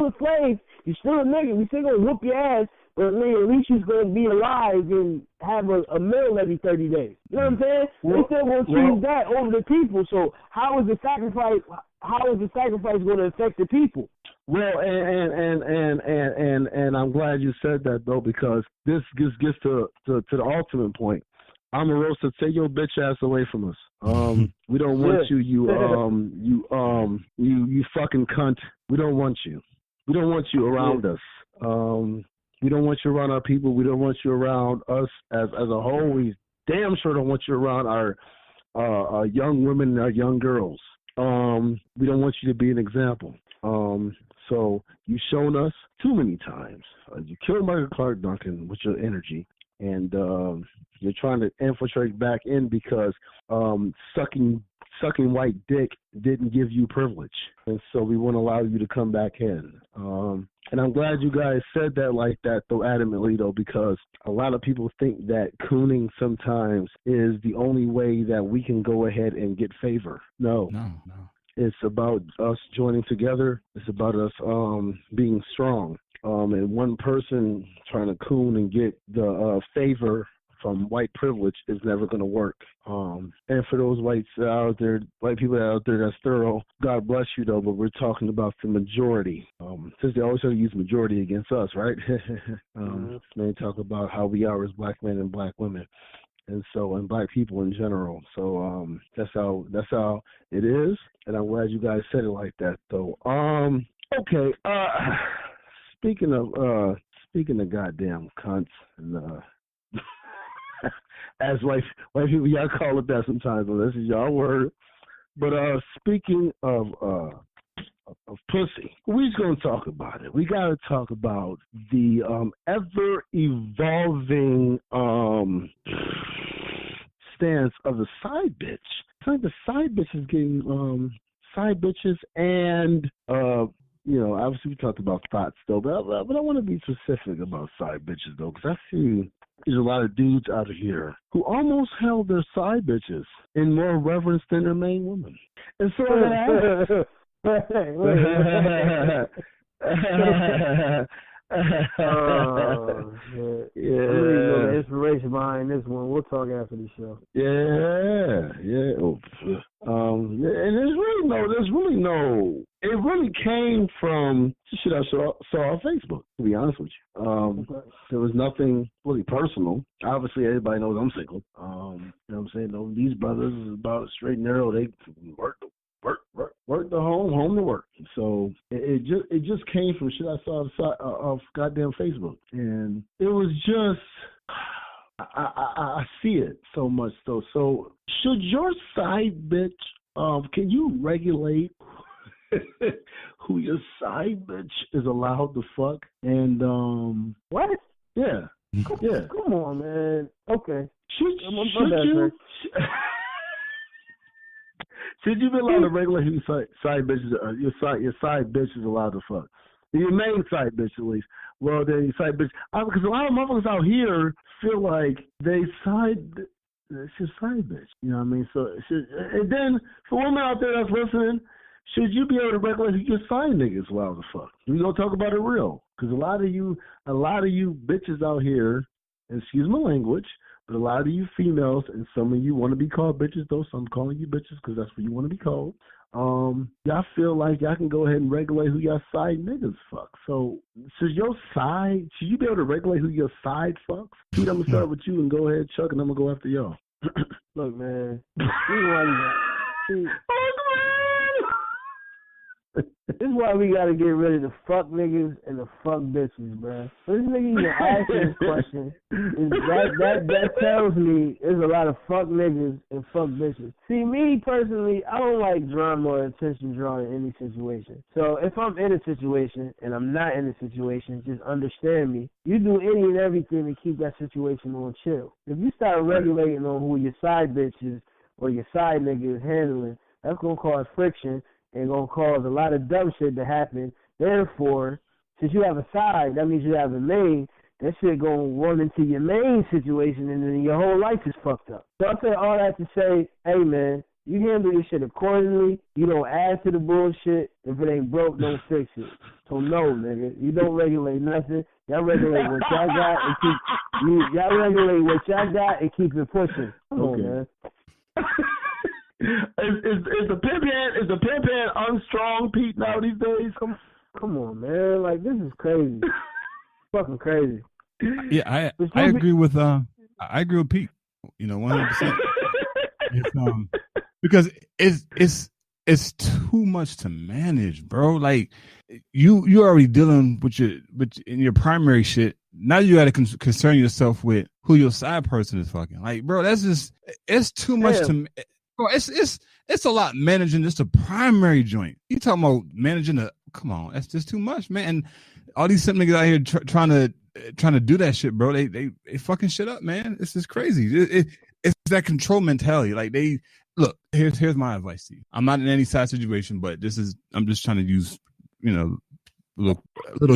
a slave, you still a nigga, we still gonna whoop your ass, but nigga, at least you're gonna be alive and have a meal every 30 days. You know what I'm saying? They still gonna choose that over the people. So how is the sacrifice gonna affect the people? Well, and I'm glad you said that though, because this gets to the ultimate point. Omarosa, take your bitch ass away from us. We don't want you fucking cunt. We don't want you. We don't want you around us. We don't want you around our people. We don't want you around us as a whole. We damn sure don't want you around our young women and our young girls. We don't want you to be an example. So you've shown us too many times. You killed Michael Clark Duncan with your energy, and you're trying to infiltrate back in because sucking white dick didn't give you privilege, and so we won't allow you to come back in. And I'm glad you guys said that like that, though, adamantly, though, because a lot of people think that cooning sometimes is the only way that we can go ahead and get favor. No. It's about us joining together. It's about us being strong. And one person trying to coon and get the favor from white privilege is never going to work. And for those white people out there that's thorough, God bless you, though, but we're talking about the majority. Since they always try to use majority against us, right? They talk about how we are as black men and black women. And black people in general. So that's how it is. And I'm glad you guys said it like that, though. Okay. Speaking of goddamn cunts and as white people, y'all call it that sometimes. Well, this is y'all word. But speaking of pussy, we're just gonna talk about it. We gotta talk about the ever evolving stance of the side bitch. I think the side bitch is getting side bitches, and obviously we talked about thoughts though, but I want to be specific about side bitches though, because I see there's a lot of dudes out of here who almost held their side bitches in more reverence than their main women, and so the inspiration behind this one. We'll talk after the show. And it really came from shit I saw on Facebook, to be honest with you. There was nothing really personal. Obviously, everybody knows I'm single. You know what I'm saying? These brothers is about straight and narrow. They work to home to work. So it just came from shit I saw of goddamn Facebook, and it was just I see it so much though. So should your side bitch can you regulate who your side bitch is allowed to fuck? And what? Yeah. Come on, man. Okay. Should you? Should you be allowed to regulate who your side bitches are? Your side bitch is allowed to fuck. Your main side bitch, at least. Well, then your side bitch. Because a lot of motherfuckers out here feel like it's your side bitch. You know what I mean? So, and then for women out there that's listening, should you be able to regulate who your side nigga is allowed to fuck? We gonna talk about it real. Because a lot of you bitches out here, excuse my language, but a lot of you females, and some of you want to be called bitches, though, so I'm calling you bitches because that's what you want to be called. Y'all feel like y'all can go ahead and regulate who your side niggas fuck. So, should you be able to regulate who your side fucks? Pete, I'm going to start with you and go ahead, Chuck, and I'm going to go after y'all. Look, man. This is why we gotta get rid of the fuck niggas and the fuck bitches, bro. This nigga even asking this question, that tells me there's a lot of fuck niggas and fuck bitches. See, me personally, I don't like drama or attention drawn in any situation. So if I'm in a situation and I'm not in a situation, just understand me. You do any and everything to keep that situation on chill. If you start regulating on who your side bitch is or your side nigga is handling, that's gonna cause friction and gonna cause a lot of dumb shit to happen. Therefore, since you have a side, that means you have a main. That shit gonna run into your main situation, and then your whole life is fucked up. So I say all that to say, hey man, you handle your shit accordingly. You don't add to the bullshit. If it ain't broke, don't fix it. So no, nigga, you don't regulate nothing. Y'all regulate what y'all got and keep it pushing. Come on, man. Is the pimp hand unstrong, Pete, now these days? Come on, man. Like, this is crazy. Fucking crazy. Yeah, I agree with Pete. 100%. Because it's too much to manage, bro. Like you already dealing with your primary shit. Now you got to concern yourself with who your side person is fucking. Like, bro, it's too much to. Bro, it's a lot managing just a primary joint. You talking about managing come on, that's just too much, man. And all these simp niggas out here trying to do that shit, bro. They fucking shit up, man. It's just crazy. It's that control mentality. Like look. Here's my advice to you. I'm not in any side situation, but I'm just trying to use little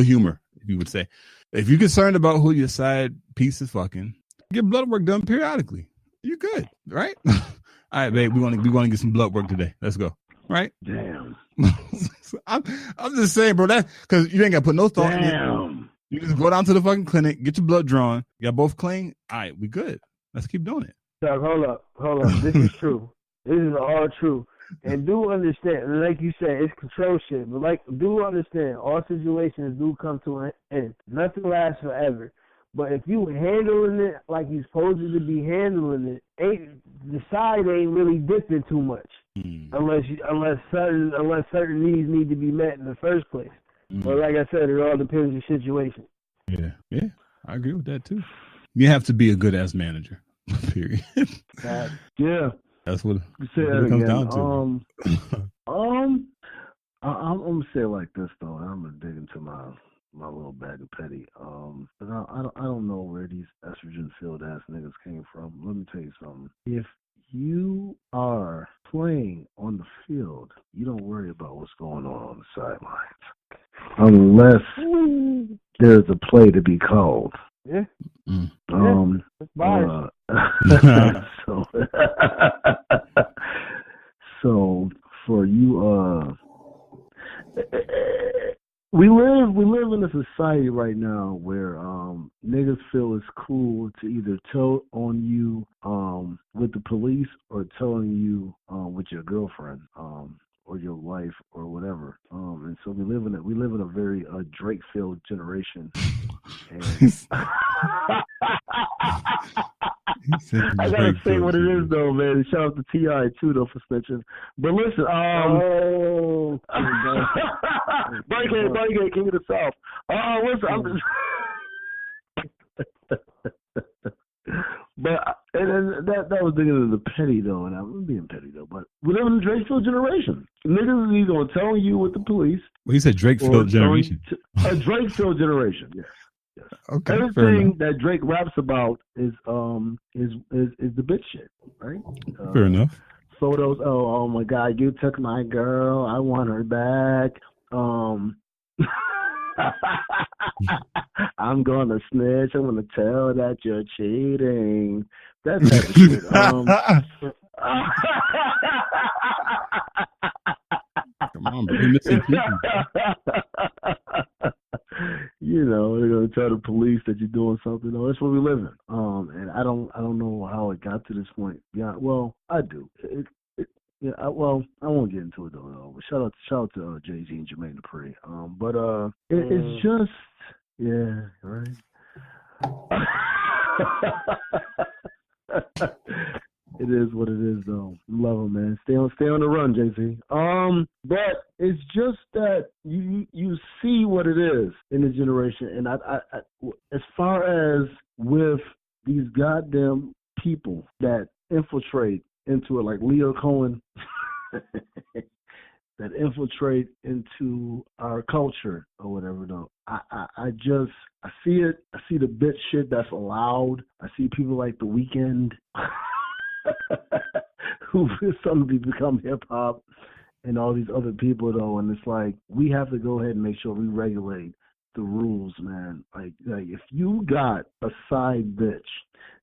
humor, if you would say. If you're concerned about who your side piece is fucking, get blood work done periodically. You good, right? All right, babe, we want to get some blood work today. Let's go. Right? Damn. I'm just saying, bro, that because you ain't got to put no thought in it. You just go down to the fucking clinic, get your blood drawn. You got both clean. All right, we good. Let's keep doing it. Doug, hold up. This is true. This is all true. And do understand, like you said, it's control shit. But do understand, all situations do come to an end. Nothing lasts forever. But if you handling it like you're supposed to be handling it, the side ain't really dipping too much, unless certain needs need to be met in the first place. But like I said, it all depends on the situation. Yeah, I agree with that too. You have to be a good ass manager. Period. Yeah, that's what it comes down to. I'm gonna say it like this though, and I'm gonna dig into my little bag of petty. But I don't know where these estrogen filled ass niggas came from. Let me tell you something. If you are playing on the field, you don't worry about what's going on the sidelines, unless there's a play to be called. Yeah. So for you, we live in a society right now where niggas feel it's cool to either tell on you with the police or telling you with your girlfriend or your wife or whatever. And so we live in a very Drake-filled generation. And I gotta say what it is though, man. Shout out to T.I. too though for snitching. But listen, Barricade, King of the South. Listen, I'm just but and that was digging into the petty though, and I'm being petty though. But we live in a Drake-filled generation. Niggas is either gonna tell you with the police. Well, he said Drake-filled generation. A Drake-filled generation, yes. Yes. Okay. Everything that Drake raps about is the bitch shit, right? Fair enough. Photos. Oh my God! You took my girl. I want her back. I'm gonna snitch. I'm gonna tell that you're cheating. That type of shit. Come on, bro. You're missing people. You know, they're gonna tell the police that you're doing something. No, that's where we live in. And I don't know how it got to this point. Yeah, well, I do. I won't get into it though. But shout out to Jay-Z and Jermaine Dupri. It's just, yeah, right. It is what it is, though. Love him, man. Stay on the run, Jay-Z. But it's just that that you see what it is in this generation, and I as far as with these goddamn people that infiltrate into it, like Leo Cohen, that infiltrate into our culture or whatever. Though I see it. I see the bitch shit that's allowed. I see people like The Weeknd who suddenly become hip hop, and all these other people though, and it's like we have to go ahead and make sure we regulate the rules, man. Like if you got a side bitch,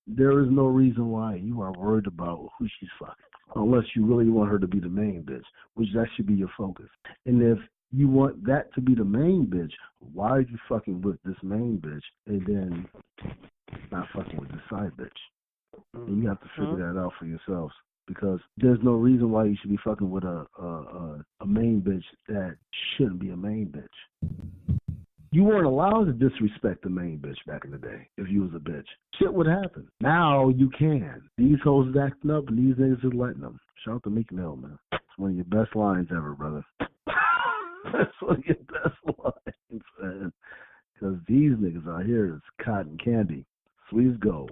there is no reason why you are worried about who she's fucking, unless you really want her to be the main bitch, which that should be your focus. And if you want that to be the main bitch, why are you fucking with this main bitch and then not fucking with the side bitch? And you have to figure that out for yourselves, because there's no reason why you should be fucking with a main bitch that shouldn't be a main bitch. You weren't allowed to disrespect the main bitch back in the day if you was a bitch. Shit would happen. Now you can. These hoes is acting up and these niggas is letting them. Shout out to Meek Mill, man. It's one of your best lines ever, brother. That's one of your best lines, man. Because these niggas out here is cotton candy. Sweet as gold.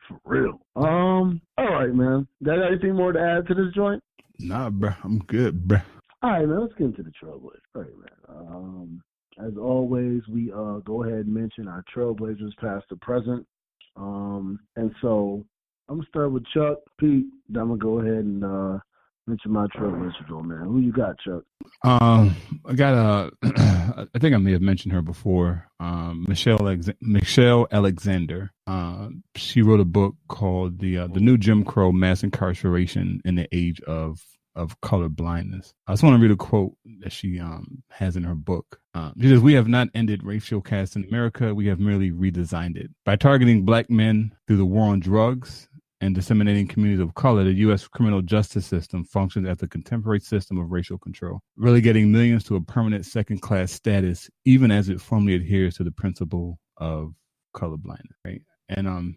For real. All right, man. Got anything more to add to this joint? Nah, bro. I'm good, bro. All right, man, let's get into the Trailblazers. All right, man. As always, we go ahead and mention our Trailblazers past to present. And so I'm going to start with Chuck, Pete. Then I'm going to go ahead and mention my Trailblazers, though, man. Who you got, Chuck? I got I think I may have mentioned her before. Michelle Alexander. She wrote a book called The New Jim Crow: Mass Incarceration in the Age of Color Blindness. I just want to read a quote that she has in her book. She says, "We have not ended racial caste in America. We have merely redesigned it. By targeting black men through the war on drugs and disseminating communities of color, the U.S. criminal justice system functions as a contemporary system of racial control, relegating millions to a permanent second-class status, even as it firmly adheres to the principle of colorblindness." Right? And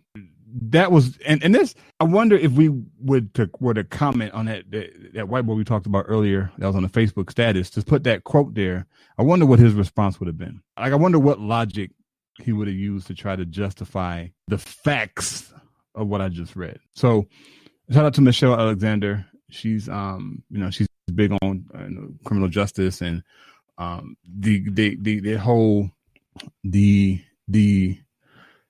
that was, and this, I wonder if we were to comment on that white boy we talked about earlier that was on the Facebook status, to put that quote there, I wonder what his response would have been. Like, I wonder what logic he would have used to try to justify the facts of what I just read. So shout out to Michelle Alexander. She's she's big on criminal justice and the whole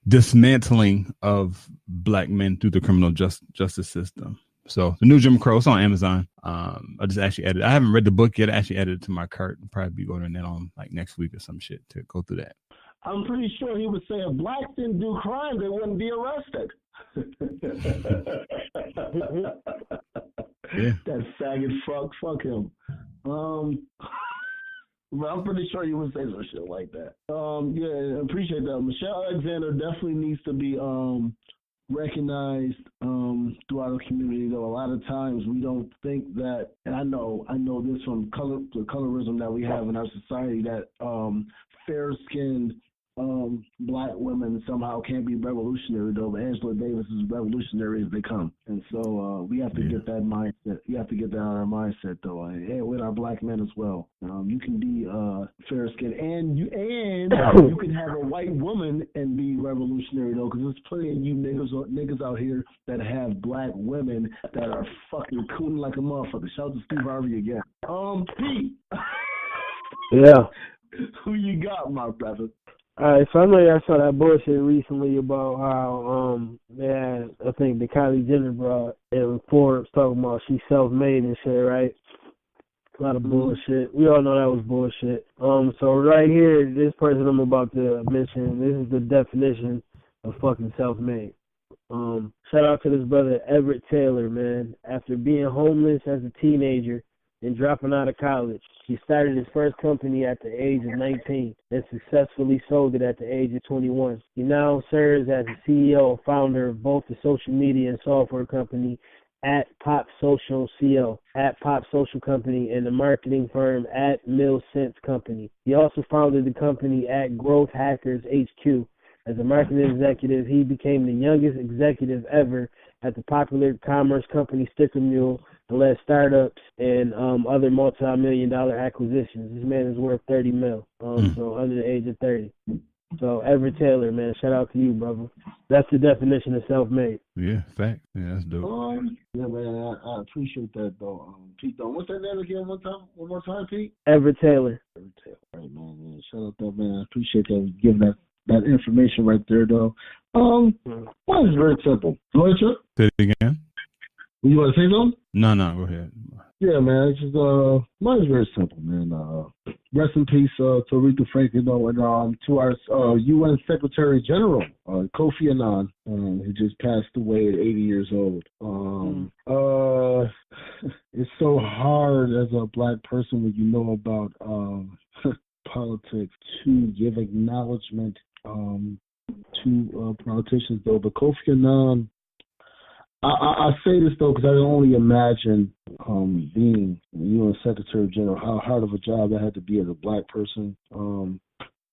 dismantling of black men through the criminal justice system. So The New Jim Crow, it's on Amazon. I just actually added, I haven't read the book yet. I actually added it to my cart. I'll probably be ordering that on like next week or some shit to go through that. I'm pretty sure he would say if blacks didn't do crime, they wouldn't be arrested. Yeah. That faggot fuck him. But I'm pretty sure you would say some shit like that. Yeah, I appreciate that. Michelle Alexander definitely needs to be recognized throughout the community, though. A lot of times we don't think that, and I know this from the colorism that we have in our society, that fair-skinned black women somehow can't be revolutionary, though. But Angela Davis is revolutionary as they come. And so we have to get that mindset. You have to get that out of our mindset, though. And hey, with our black men as well. You can be fair-skinned, and you can have a white woman and be revolutionary, though, because there's plenty of you niggas out here that have black women that are fucking cooning like a motherfucker. Shout out to Steve Harvey again. Pete. Yeah. Who you got, my brother? All right, so I know y'all saw that bullshit recently about how I think the Kylie Jenner brought in Forbes talking about she's self-made and shit, right? A lot of bullshit. We all know that was bullshit. So right here, this person I'm about to mention, this is the definition of fucking self-made. Shout out to this brother Everett Taylor, man. After being homeless as a teenager and dropping out of college, he started his first company at the age of 19 and successfully sold it at the age of 21. He now serves as the CEO and founder of both the social media and software company at Pop Social CO, at Pop Social Company, and the marketing firm at Mill Sense Company. He also founded the company at Growth Hackers HQ. As a marketing executive, he became the youngest executive ever at the popular commerce company Sticker Mule, and led startups and other multi-million-dollar acquisitions. This man is worth $30 million, so under the age of 30. So Everett Taylor, man, shout out to you, brother. That's the definition of self-made. Yeah, fact. Yeah, that's dope. Yeah, man, I appreciate that, though. Pete, what's that name again? One more time, Pete. Everett Taylor. Everett Taylor. All right, man. Shout out that, man. I appreciate that, giving that information right there, though. Mine is very simple. Go ahead, Chuck. Say it again. You want to say something? No, go ahead. Yeah, man. It's just mine is very simple, man. Rest in peace to Aretha Franklin, and to our UN Secretary General Kofi Annan, who just passed away at 80 years old. It's so hard as a black person when you know about politics to give acknowledgement to politicians, though. But Kofi Annan, I say this, though, because I can only imagine being UN Secretary General, how hard of a job that had to be as a black person.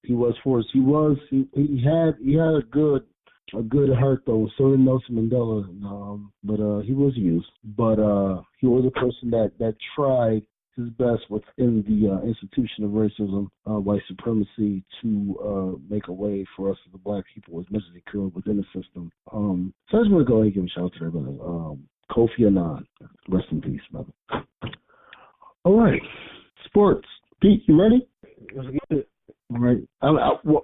He was for us. He had a good heart, though. So did Nelson Mandela, but he was used. But he was a person that tried his best within the institution of racism, white supremacy, to make a way for us as the black people as much as he could within the system. So I just want to go ahead and give a shout out to everybody. Kofi Annan, rest in peace, brother. All right, sports. Pete, you ready? Let's get it. All right.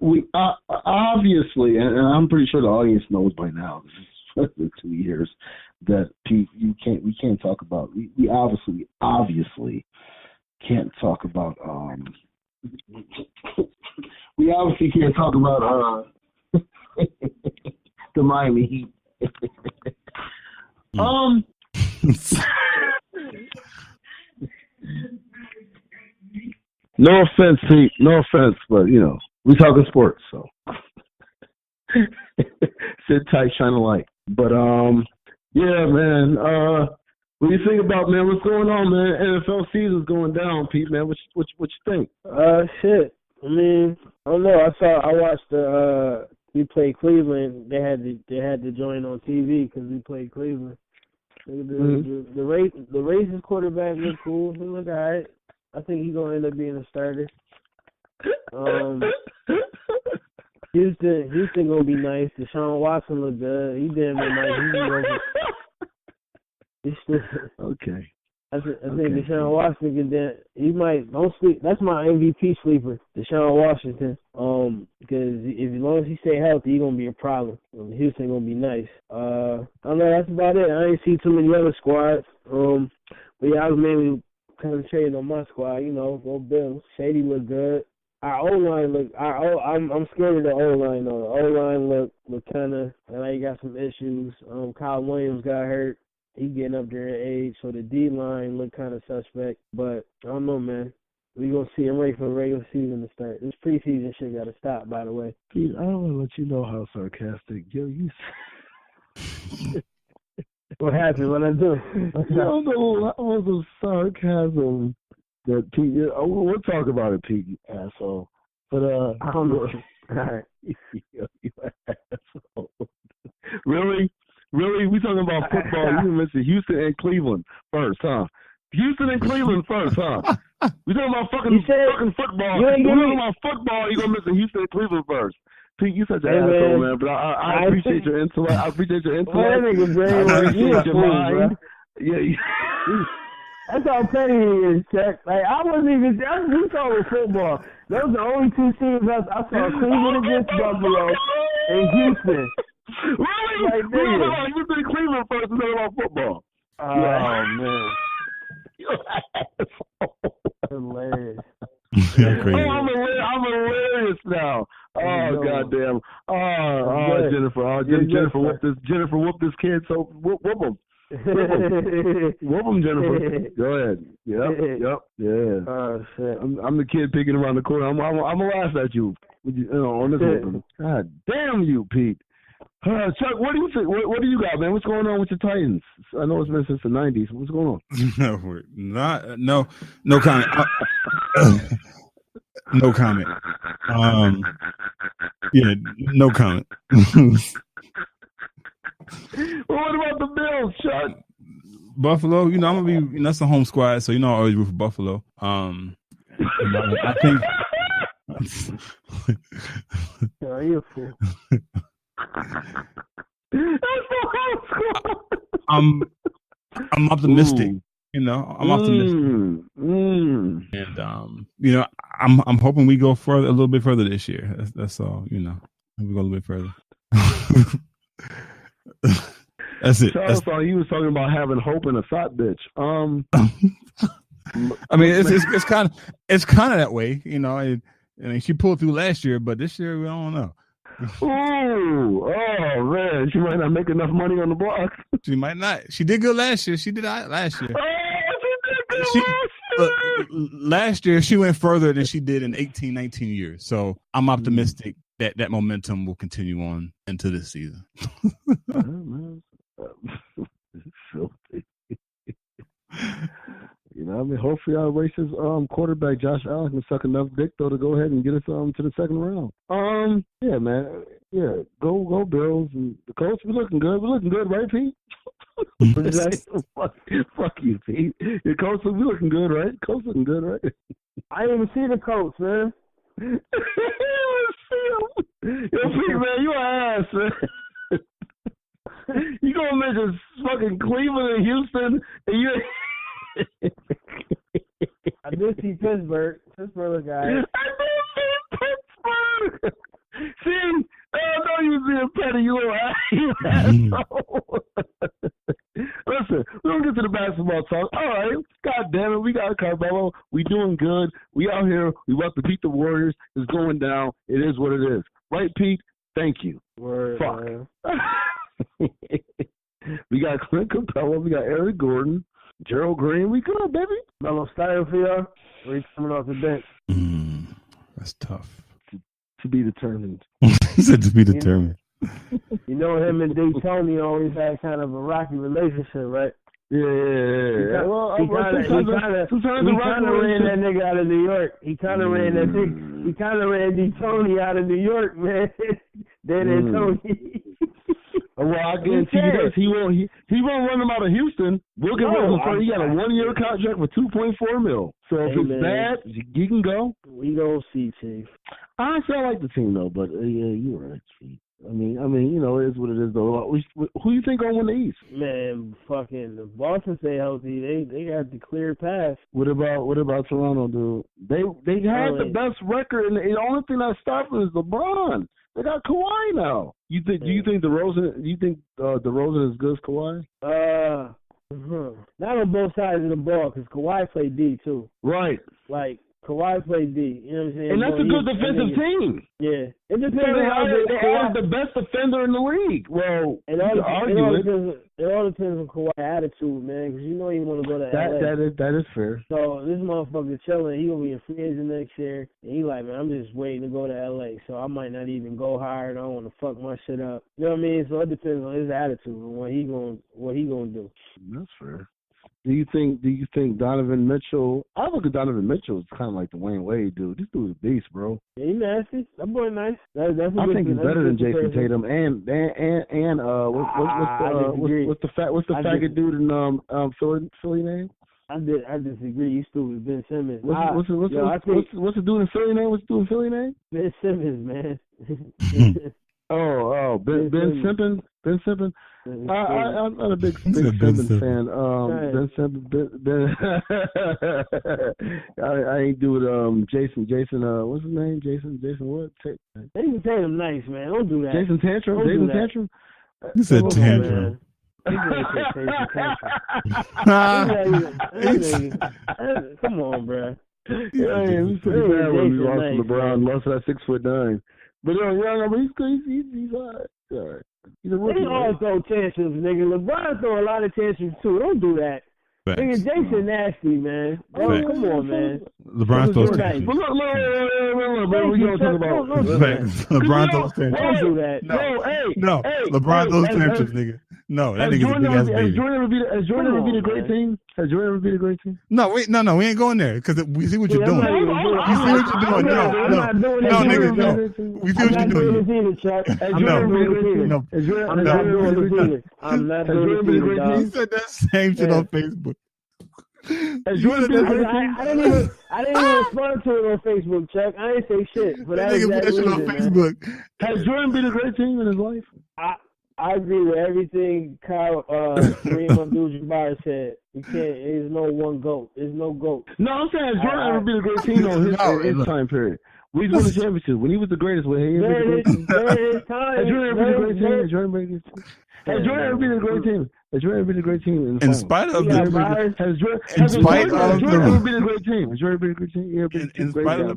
We obviously, and I'm pretty sure the audience knows by now, this is 2 years, that Pete, we can't talk about. We obviously can't talk about. We obviously can't talk about the Miami Heat. No offense, Pete. No offense, but we talking sports, so sit tight, shine a light. But yeah, man. What do you think about, man? What's going on, man? NFL season's going down, Pete, man. What you think? Shit. I mean, I don't know. I watched we played Cleveland. They had to join on TV because we played Cleveland. The Ravens quarterback looked cool. He looked alright. I think he's gonna end up being a starter. Houston gonna be nice. Deshaun Watson look good. He damn nice. Okay. I think Deshaun Washington don't sleep. That's my MVP sleeper, Deshaun Washington. Because as long as he stay healthy, he's gonna be a problem. Houston gonna be nice. I don't know. That's about it. I ain't see too many other squads. But yeah, I was mainly concentrating on my squad. Go Bills. Shady look good. Our O-line look. I'm scared of the O-line though. The O-line look kind of like he got some issues. Kyle Williams got hurt. He getting up there in age, so the D-line look kind of suspect. But I don't know, man. We gonna see him ready for the regular season to start. This preseason shit got to stop, by the way. Pete, I don't want to let you know how sarcastic you. What happened? What I do? You don't know what was the sarcasm that Pete. We'll talk about it, Pete, you asshole. But I don't know. All right. You asshole. Really? We talking about football? You mentioned Houston and Cleveland first, huh? Houston and Cleveland first, huh? We talking about fucking football. We talking about football. You gonna mention Houston and Cleveland first? Pete, you such an asshole, man. But I appreciate your intellect. I appreciate your intellect. I appreciate your mind. Yeah. That's how petty he is, Chuck. Like, I wasn't even. We talking football. Those are the only two teams I saw: Cleveland against Buffalo and Houston. Really? Like, you said Cleveland first and then about football. Oh, man. You asshole. Hilarious. I'm hilarious now. Oh, goddamn. Oh, Jennifer. Jennifer whooped this kid, so whoop him. Whoop him, Jennifer. Go ahead. Yep. Yeah. Oh, shit. I'm the kid picking around the corner. I'm gonna laugh at you. On this one. God damn you, Pete. Chuck, what do you think? What do you got, man? What's going on with your Titans? I know it's been since the 90s. What's going on? No comment. No comment. Yeah, no comment. Well, what about the Bills, Chuck? Buffalo, I'm gonna be. That's a home squad, so I always root for Buffalo. I think. Oh, you're a fool. I'm optimistic. I'm optimistic, and I'm hoping we go a little bit further this year. That's all. We go a little bit further. That's it. Charles, you was talking about having hope in a thought bitch. I mean, it's kind of that way, I mean, she pulled through last year, but this year we don't know. Oh man, she might not make enough money on the block. She might not. She did good last year. She did last year. Last year she went further than she did in 18, 19 years. So I'm optimistic that momentum will continue on into this season. Filthy. Hopefully our racist quarterback Josh Allen can suck enough dick though to go ahead and get us to the second round. Yeah, man. Yeah, go Bills and the Colts. We're looking good. We're looking good, right, Pete? Fuck you, Pete. Your Colts, we looking good, right? Colts looking good, right? I didn't even see the Colts, man. Yo, Pete, man, you an ass, man. You gonna mention fucking Cleveland and Houston, and you. I did see Pittsburgh. Pittsburgh, guys. I did see Pittsburgh. See, I know you being petty, you little asshole. Listen, we don't get to the basketball talk. All right, God damn it, we got Carmelo. We doing good. We out here. We about to beat the Warriors. It's going down. It is what it is. Right, Pete? Thank you. Word, fuck. We got Clint Capella. We got Eric Gordon. Gerald Green. We good, baby. Melo starting for y'all. Or he's coming off the bench. That's tough. To be determined. He said to be determined. Him and D'Antoni always had kind of a rocky relationship, right? Yeah. He kind of ran that nigga out of New York. He kind of ran that nigga. He kind of ran D'Antoni out of New York, man. Then D'Antoni. Well, I guarantee you this: he won't run him out of Houston. We'll get rid of him. He got a 1-year contract for $2.4 million. So if it's bad, he can go. We gonna see, Chief. Honestly, I like the team though, but yeah, you're right, Chief. I mean, it is what it is though. Who you think gonna win the East? Man, fucking the Boston stay healthy. They got the clear path. What about Toronto, dude? They had the best record, and the only thing that's stopping is LeBron. They got Kawhi now. Do you think DeRozan is good as Kawhi? Not on both sides of the ball, because Kawhi played D too. Right. Like Kawhi played D. You know what I'm saying? And that's a good defensive team. Yeah. It depends on how they are the best defender in the league. Well, it all depends on Kawhi's attitude, man, because you he want to go to LA. That is fair. So this motherfucker chilling. He gonna be a free agent next year, and he like, man, I'm just waiting to go to LA. So I might not even go higher. I don't want to fuck my shit up. You know what I mean? So it depends on his attitude and what he gonna do. That's fair. Do you think Donovan Mitchell? I look at Donovan Mitchell as kind of like the Wayne Wade dude. This dude's a beast, bro. Yeah, he nasty. That boy nice. I think he's better than Jason Tatum what's the faggot dude in Philly name? I disagree. You stupid, Ben Simmons. What's the dude in Philly name? What's the dude in Philly name? Ben Simmons, man. Ben Simmons. Ben Simmons. I'm not a big Simmons fan. Ben Simmons. I ain't do it. Jason. What's his name? Jason what? Jason Tatum, nice man. Don't do that. Jason Tantrum. You said Tantrum. Come on, bro. Yeah, it was pretty bad when we lost to LeBron. Lost that 6'9". But he's all right. He's a rookie. They all throw tantrums, nigga. LeBron throw a lot of tantrums too. Don't do that. Facts. Nigga, Jason nasty, man. Oh, come on, man. LeBron throws tantrums. Look, we gonna talk about LeBron throws tantrums. Don't do that. No, LeBron throws tantrums, nigga. No, that nigga's a big ass baby. Has Jordan ever beat a great team? Has Jordan ever beat a great team? No, we ain't going there because we see what you're doing. You see what you're doing? No, nigga, no. We see what you're doing. I'm not doing it either. He said that same shit on Facebook. I didn't even respond to it on Facebook, Chuck. I didn't say shit. But that nigga put that shit on Facebook. Has Jordan been a great team in his life? I agree with everything Kareem Abdul-Jabbar said. There's no one GOAT. There's no GOAT. No, I'm saying has Jordan ever been a great team on his time period? We won the championship when he was the greatest. Has Jordan ever been a great team? Has Jordan ever been a great team? Has Jordan ever been a great team? In spite of the price. In spite of the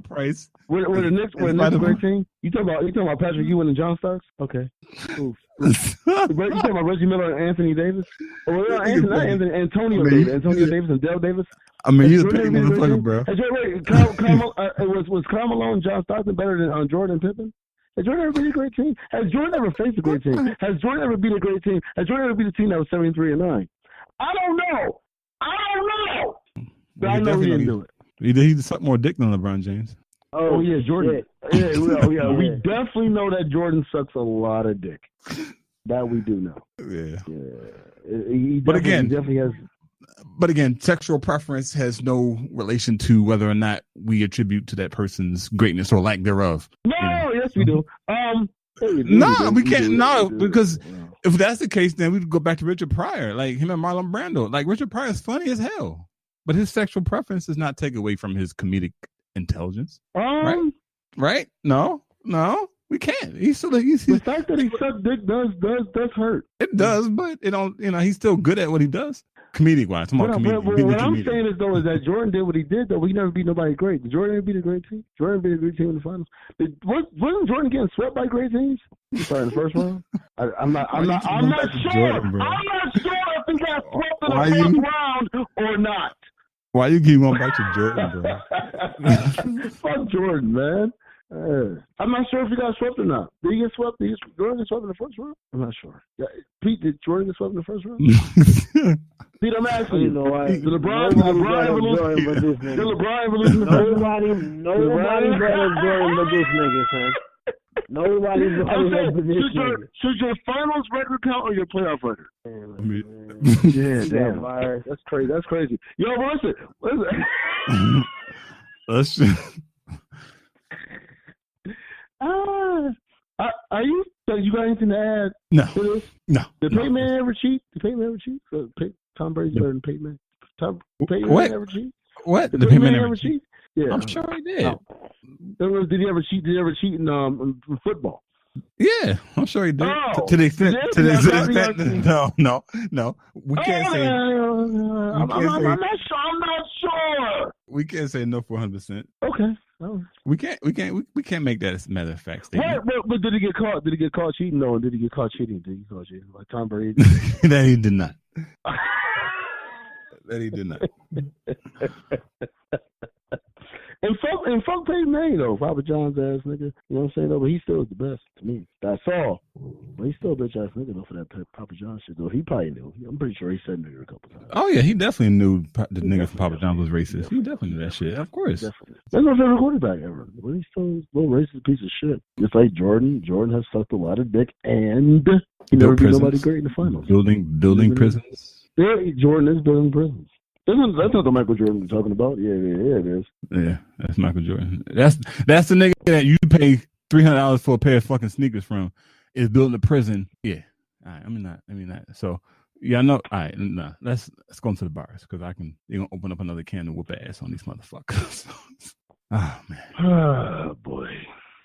price. Were the Knicks a great team? You talking about Patrick Ewing and John Starks? Okay. Oof. You talking about Reggie Miller and Anthony Davis? Antonio Davis and Dale Davis? I mean, you're a petty motherfucker, bro. Was Karl Malone and John Stockton better than Jordan and Pippen? Has Jordan ever beat a great team? Has Jordan ever faced a great team? Has Jordan ever beat a great team? Has Jordan ever beat a team that was 73-9? I don't know. But I know he didn't do it. He sucked more dick than LeBron James. Oh yeah, Jordan. Yeah. We definitely know that Jordan sucks a lot of dick. That we do know. Yeah. He definitely has. But again, sexual preference has no relation to whether or not we attribute to that person's greatness or lack thereof. No, yes we do. We can't. No, because if that's the case, then we'd go back to Richard Pryor, like him and Marlon Brando. Like Richard Pryor is funny as hell, but his sexual preference does not take away from his comedic intelligence. Right? No, we can't. The fact that he sucked dick does hurt. It does, but it don't. He's still good at what he does. Comedic wise, what I'm saying is that Jordan did what he did, though. He never beat nobody great. Did Jordan ever beat a great team? Jordan beat a great team in the finals. Wasn't Jordan getting swept by great teams? Sorry, in the first round. I'm not sure. Jordan, I'm not sure if he got swept in the first round or not. Why you keep going back to Jordan, bro? Fuck Jordan, man. I'm not sure if he got swept or not. Did he get swept? Did Jordan get swept in the first round? I'm not sure. Pete, did Jordan get swept in the first round? Pete, I'm asking you. Did LeBron ever lose? Did LeBron ever lose? Nobody better Jordan but this nigga, son. Nobody better but this nigga. Should your finals record count or your playoff record? Yeah, damn. That's crazy. That's crazy. Yo, listen. Let's just... You got anything to add? No. To this? No. Did Peyton Manning ever cheat? Tom Brady's better than Peyton Manning. Peyton what? Manning ever cheat? What? Did Peyton Manning ever cheat? Yeah. I'm sure he did. Did he ever cheat? Did he ever cheat in football? Yeah, I'm sure he did. To the extent. No. We can't say. I'm not sure. We can't say no for 100%. Okay. We can't make that as a matter of fact statement. But did he get caught? Did he get caught cheating? No. Did he get caught cheating? Like Tom Brady? That he did not. That he did not. And fuck Peyton Manning though, Papa John's ass nigga. You know what I'm saying though? But he still is the best to me. That's all. But he's still a bitch ass nigga though for that Papa John shit though. He probably knew. I'm pretty sure he said nigga a couple times. Oh yeah, he definitely knew the nigga from Papa John was racist. He definitely knew that shit. Of course. Definitely. That's my favorite quarterback ever. But he's still a little racist piece of shit. Just like Jordan. Jordan has sucked a lot of dick and he never beat nobody great in the finals. Building prisons. Yeah, Jordan is building prisons. That's not the Michael Jordan we're talking about. Yeah, it is. Yeah, that's Michael Jordan. That's the nigga that you pay $300 for a pair of fucking sneakers from is building a prison. Yeah, all right. I mean that. So yeah, I know. All right, nah. Let's go into the bars because you're gonna open up another can and whoop ass on these motherfuckers. Oh man. Oh boy.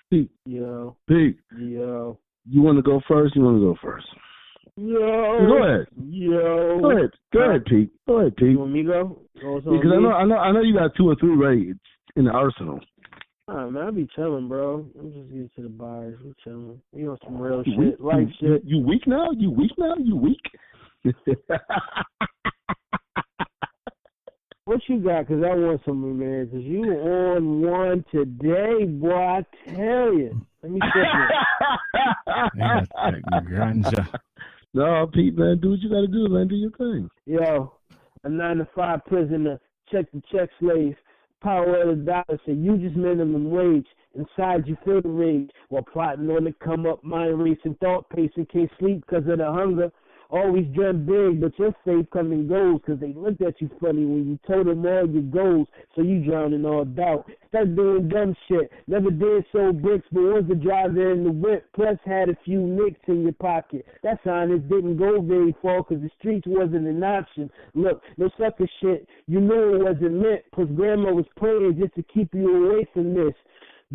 Pete. Yo. You want to go first? You want to go first? Yo. Go ahead. Go ahead, Pete. You want me to go? Because I know you got 2 or 3 ready in the arsenal. Alright, man, I be chilling, bro. I'm just getting to the bars. We chilling. We on some real shit, life shit. You weak now? You weak? What you got? Because I want some, man. Because you on one today, boy. I tell you. Let me check it. Ganja. No, Pete, man, do what you got to do, man. Do your thing. Yo, a 9-to-5 prisoner, check the check slave, power of the dollar, say you just minimum wage. Inside you feel the rage, while plotting on the come up, mind racing, thought pacing, can't sleep because of the hunger. Always dreamt big, but your faith come and goes, because they looked at you funny when you told them all your goals, so you drown in all doubt. Start doing dumb shit, never did sold bricks, but was the driver in the whip, plus had a few nicks in your pocket. That sign it didn't go very far, because the streets wasn't an option. Look, no sucker shit, you knew it wasn't meant, plus grandma was praying just to keep you away from this.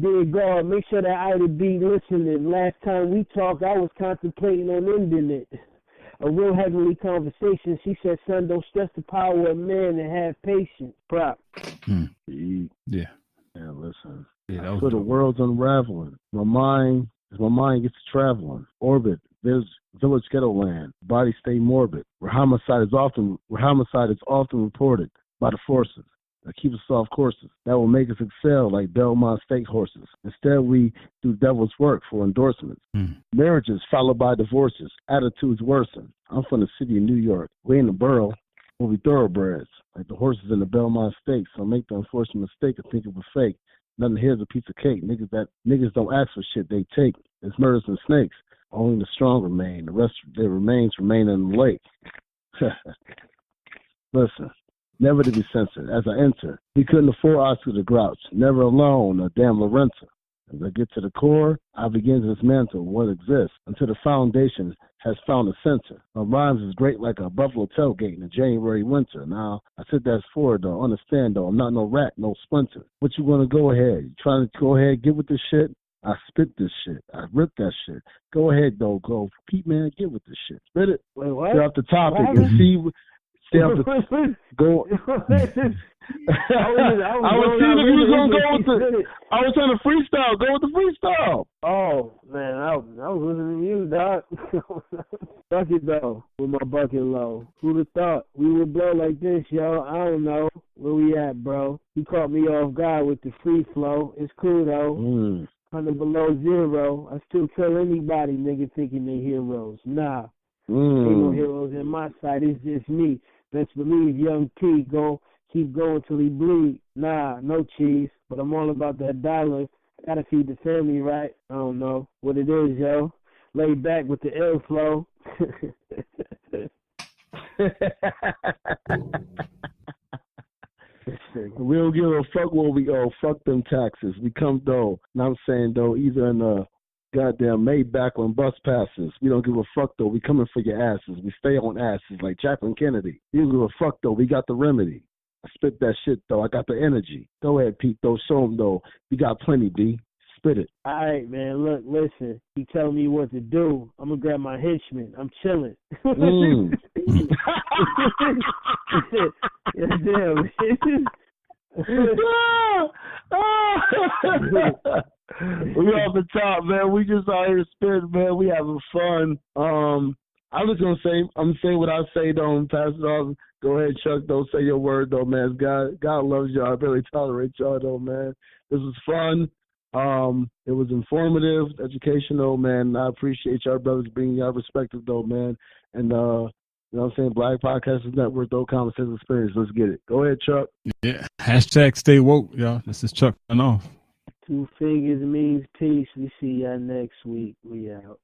Dear God, make sure that I would be listening. Last time we talked, I was contemplating on ending it. A real heavenly conversation. She said, son, don't stress the power of man and have patience. Prop. Yeah. Yeah, listen. Yeah, so the world's unraveling. My mind gets to traveling. Orbit. There's village ghetto land. Body stay morbid. Where homicide is often reported by the forces that keep us off courses. That will make us excel like Belmont steak horses. Instead, we do devil's work for endorsements. Marriages followed by divorces. Attitudes worsen. I'm from the city of New York. We in the borough will be thoroughbreds, like the horses in the Belmont Stakes. So make the unfortunate mistake of thinking of a fake. Nothing here's a piece of cake. Niggas don't ask for shit, they take. It's murders and snakes. Only the strong remain. The rest of their remains remain in the lake. Listen. Never to be censored. As I enter, he couldn't afford Oscar the Grouch. Never alone, a damn Lorenzo. As I get to the core, I begin to dismantle what exists until the foundation has found a center. My rhymes is great like a buffalo tailgate in the January winter. Now, I said that's forward though. Understand though, I'm not no rat, no splinter. What you gonna go ahead? You trying to go ahead, get with this shit? I spit this shit. I rip that shit. Go ahead though, go. Pete, man, get with this shit. Spit it. Wait, what? Get off the topic and see... Stay up the, go. I was trying to freestyle. Go with the freestyle. Oh man, I was listening to you, dog. Bucket though, with my bucket low. Who'd have thought we would blow like this, yo? I don't know where we at, bro. You caught me off guard with the free flow. It's cool though. 100 below zero. I still kill anybody, nigga, thinking they heroes. Nah, ain't no heroes in my sight. It's just me. Best believe young T keep going till he bleed. Nah, no cheese, but I'm all about that dollar. Gotta feed the family, right? I don't know what it is, yo. Lay back with the airflow. We don't give a fuck what we owe. Fuck them taxes. We come though. And I'm saying though, either in the goddamn Maybach on bus passes. We don't give a fuck though. We coming for your asses. We stay on asses like Jacqueline Kennedy. You don't give a fuck though. We got the remedy. I spit that shit though. I got the energy. Go ahead, Pete though. Show him though. We got plenty, B. Spit it. All right, man. Look, listen. He telling me what to do. I'm gonna grab my henchman. I'm chilling. Yeah, damn. We off the top, man. We just out here spitting, man. We having fun. I'm just gonna say, I'm saying what I say. Don't pass it off. Go ahead, Chuck. Don't say your word though, man. God loves y'all. I barely tolerate y'all though, man. This was fun. It was informative, educational, man. I appreciate y'all brothers bringing y'all perspective though, man. And you know what I'm saying? Black Podcasters Network, though, common sense experience. Let's get it. Go ahead, Chuck. Yeah. Hashtag stay woke, y'all. This is Chuck and off. 2 fingers means peace. We see y'all next week. We out.